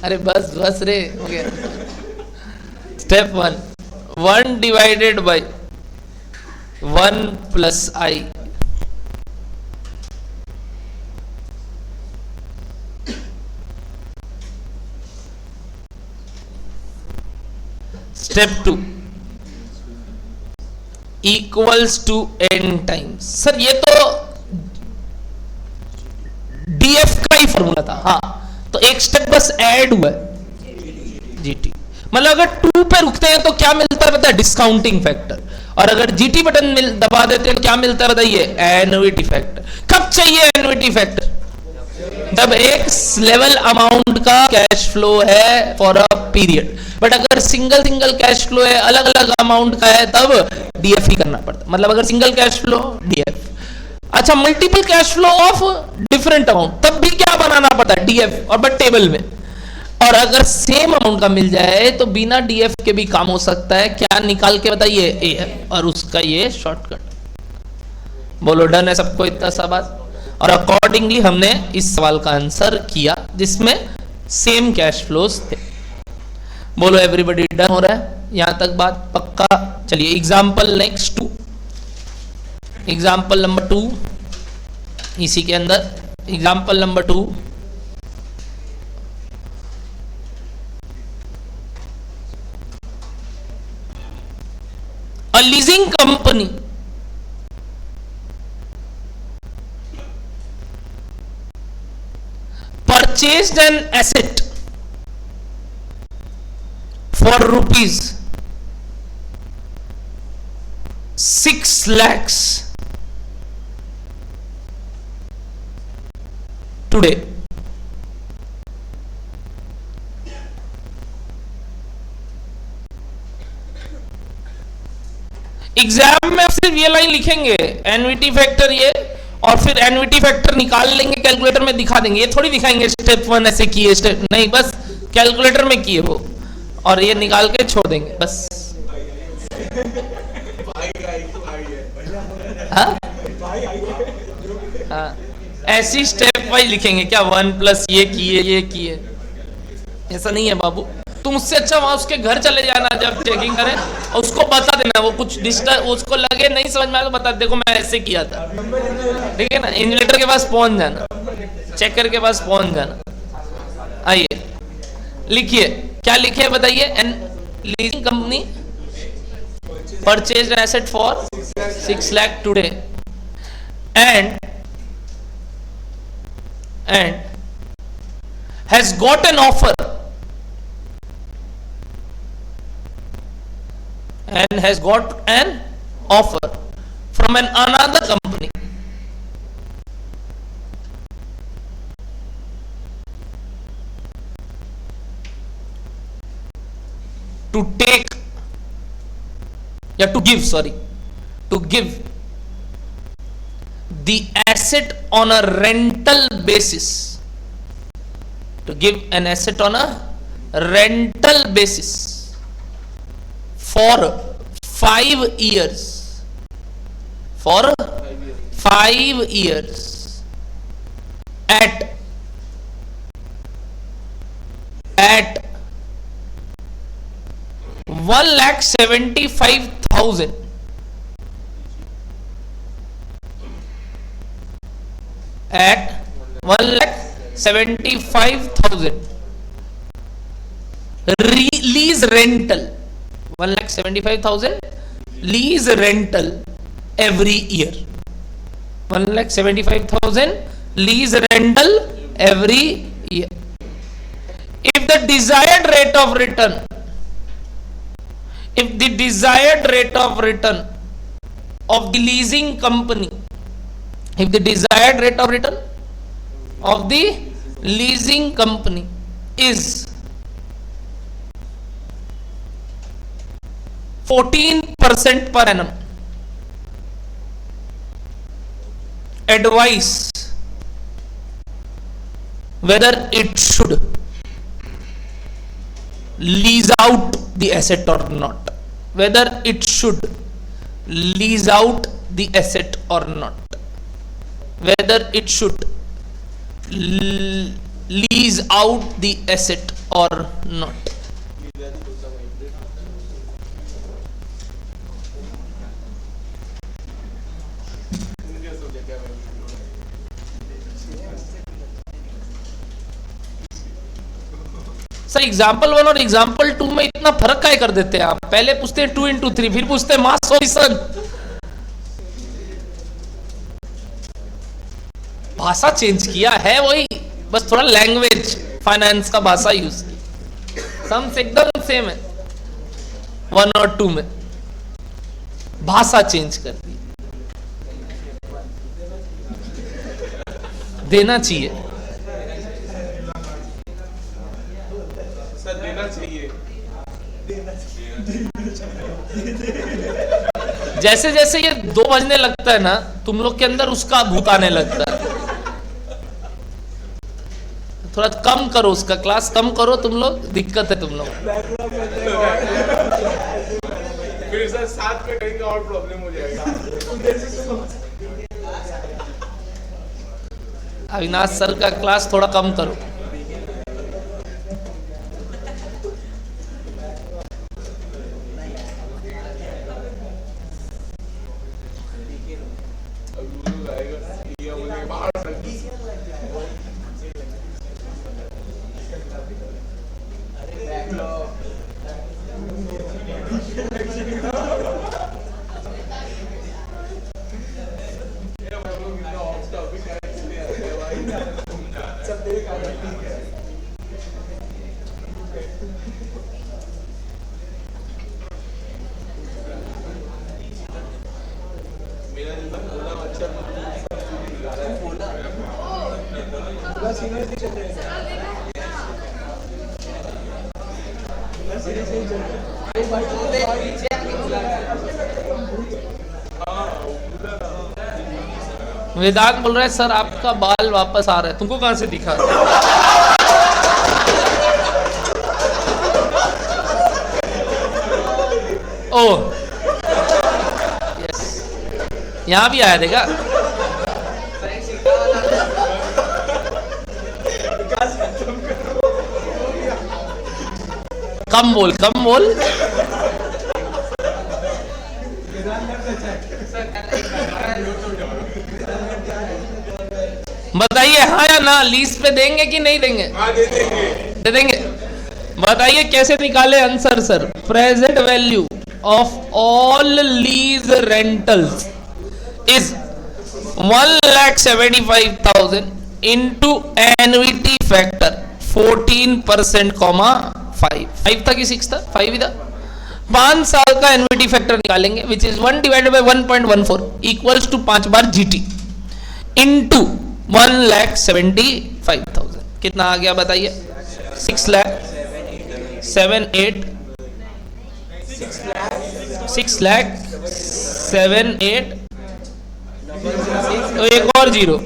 S1: अरे बस रे, हो गया। Step 1, 1 divided by 1 plus i. Step 2 equals to n times. Sir ये तो डीएफ का ही फॉर्मूला था। हाँ, तो एक स्टेप बस ऐड हुआ है, जीटी। मतलब अगर 2 पे रुकते हैं तो क्या मिलता है पता है? Discounting factor. और अगर जीटी बटन दबा देते हैं तो क्या मिलता है बताइए? Annuity factor. कब चाहिए एन्युटी फैक्टर? जब एक लेवल अमाउंट का कैश फ्लो है फॉर अ पीरियड। बट अगर सिंगल कैश फ्लो है, अलग अलग अमाउंट का है, तब डीएफ ही करना पड़ता। मतलब अगर सिंगल कैश फ्लो डीएफ, अच्छा multiple cash flow of different amount, तब भी क्या बनाना पड़ता है? डीएफ, और बट टेबल में। और अगर सेम अमाउंट का मिल जाए तो बिना डीएफ के भी काम हो सकता है। क्या निकाल के बताइए? एएफ, और उसका ये शॉर्टकट। बोलो डन है सबको इतना सा बात? और अकॉर्डिंगली हमने इस सवाल का आंसर किया जिसमें सेम कैश फ्लोज थे। बोलो एवरीबॉडी डन हो रहा है यहां तक बात? पक्का? चलिए एग्जाम्पल नेक्स्ट 2, एग्जाम्पल नंबर 2 इसी के अंदर। Example number 2, a leasing company purchased an asset for rupees 6 lakhs today. Exam में सिर्फ ये लाइन लिखेंगे, एनवीटी फैक्टर ये, और फिर एनवीटी फैक्टर निकाल लेंगे, कैलकुलेटर में दिखा देंगे। ये थोड़ी दिखाएंगे स्टेप 1 ऐसे किए, स्टेप नहीं, बस कैलकुलेटर में किए वो, और ये निकाल के छोड़ देंगे बस। हाँ? हाँ, ऐसी स्टेप वाइज लिखेंगे क्या? 1 प्लस ये किए, ऐसा नहीं है बाबू। तुम उससे अच्छा वहां उसके घर चले जाना जब चेकिंग करें, और उसको बता देना, वो कुछ डिस्टर्ब उसको लगे नहीं समझ में आया तो बता, देखो मैं ऐसे किया था, ठीक है ना? इन्वेटर के पास पहुंच जाना, चेकर के पास पहुंच जाना। आइए लिखिए, क्या लिखे बताइए? An leasing company purchase asset for 6 lakh today and has got an offer and has got an offer from another company to take या to give, sorry, to give the asset on a rental basis, to give an asset on a rental basis for 5 years, for 5 years at 1,75,000, at 1,75,000 lease rental, 1,75,000 lease rental every year, 1,75,000 lease rental every year. If the desired rate of return, if the desired rate of return of the leasing company, if the desired rate of return of the leasing company is 14% per annum, advise whether it should lease out the asset or not, whether it should lease out the asset or not, whether it should lease out the asset or not. Sir example 1 और example 2 में इतना फर्क क्या कर देते हैं आप? पहले पूछते हैं 2 into 3, फिर पूछते हैं मास सोल्यूशन। भाषा चेंज किया है वही, बस थोड़ा लैंग्वेज फाइनेंस का भाषा यूज किया, सम्स एकदम सेम है 1 और 2 में, भाषा चेंज कर दी। देना चाहिए
S2: सर, देना चाहिए।
S1: जैसे जैसे ये 2 बजने लगता है ना, तुम लोग के अंदर उसका भूत आने लगता है। थोड़ा कम करो उसका, क्लास कम करो तुम लोग, दिक्कत है तुम लोग।
S2: फिर सर साथ में कहीं और प्रॉब्लम हो जाएगा।
S1: अविनाश सर का क्लास थोड़ा कम करो। वेदांत बोल रहा है सर आपका बाल वापस आ रहा है, तुमको कहां से दिखा? ओह यस, यहां भी आया देखा। कम बोल, कम बोल। बताइए हाँ या ना, लीज पे देंगे कि नहीं देंगे?
S2: हाँ, दे देंगे।
S1: दे देंगे। बताइए कैसे निकाले answer sir? Present value of all lease rentals is 1,75,000 into annuity factor 14%, 5 था कि 6 था? 5 था। 5 साल का एन्युटी फैक्टर निकालेंगे which is 1 divided by 1.14 equals to 5 बार जीटी इंटू 1,75,000। कितना आ गया बताइए? 6 लाख 7 8 6 लाख 6,78,000 तो एक और 0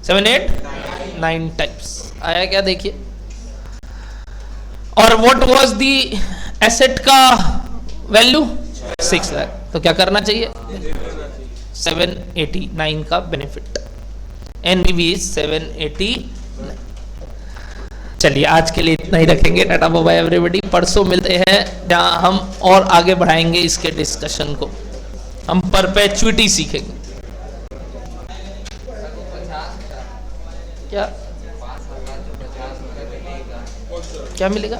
S1: 7,8,9 टाइप्स आया क्या देखिए। और व्हाट वाज दी एसेट का वैल्यू 6 लाख, तो क्या करना चाहिए 789 का बेनिफिट। एनबीवी 780। चलिए आज के लिए इतना ही रखेंगे। Tata bye everybody. परसों मिलते हैं जहां हम और आगे बढ़ाएंगे इसके डिस्कशन को। हम परपेचुइटी सीखेंगे। क्या क्या मिलेगा?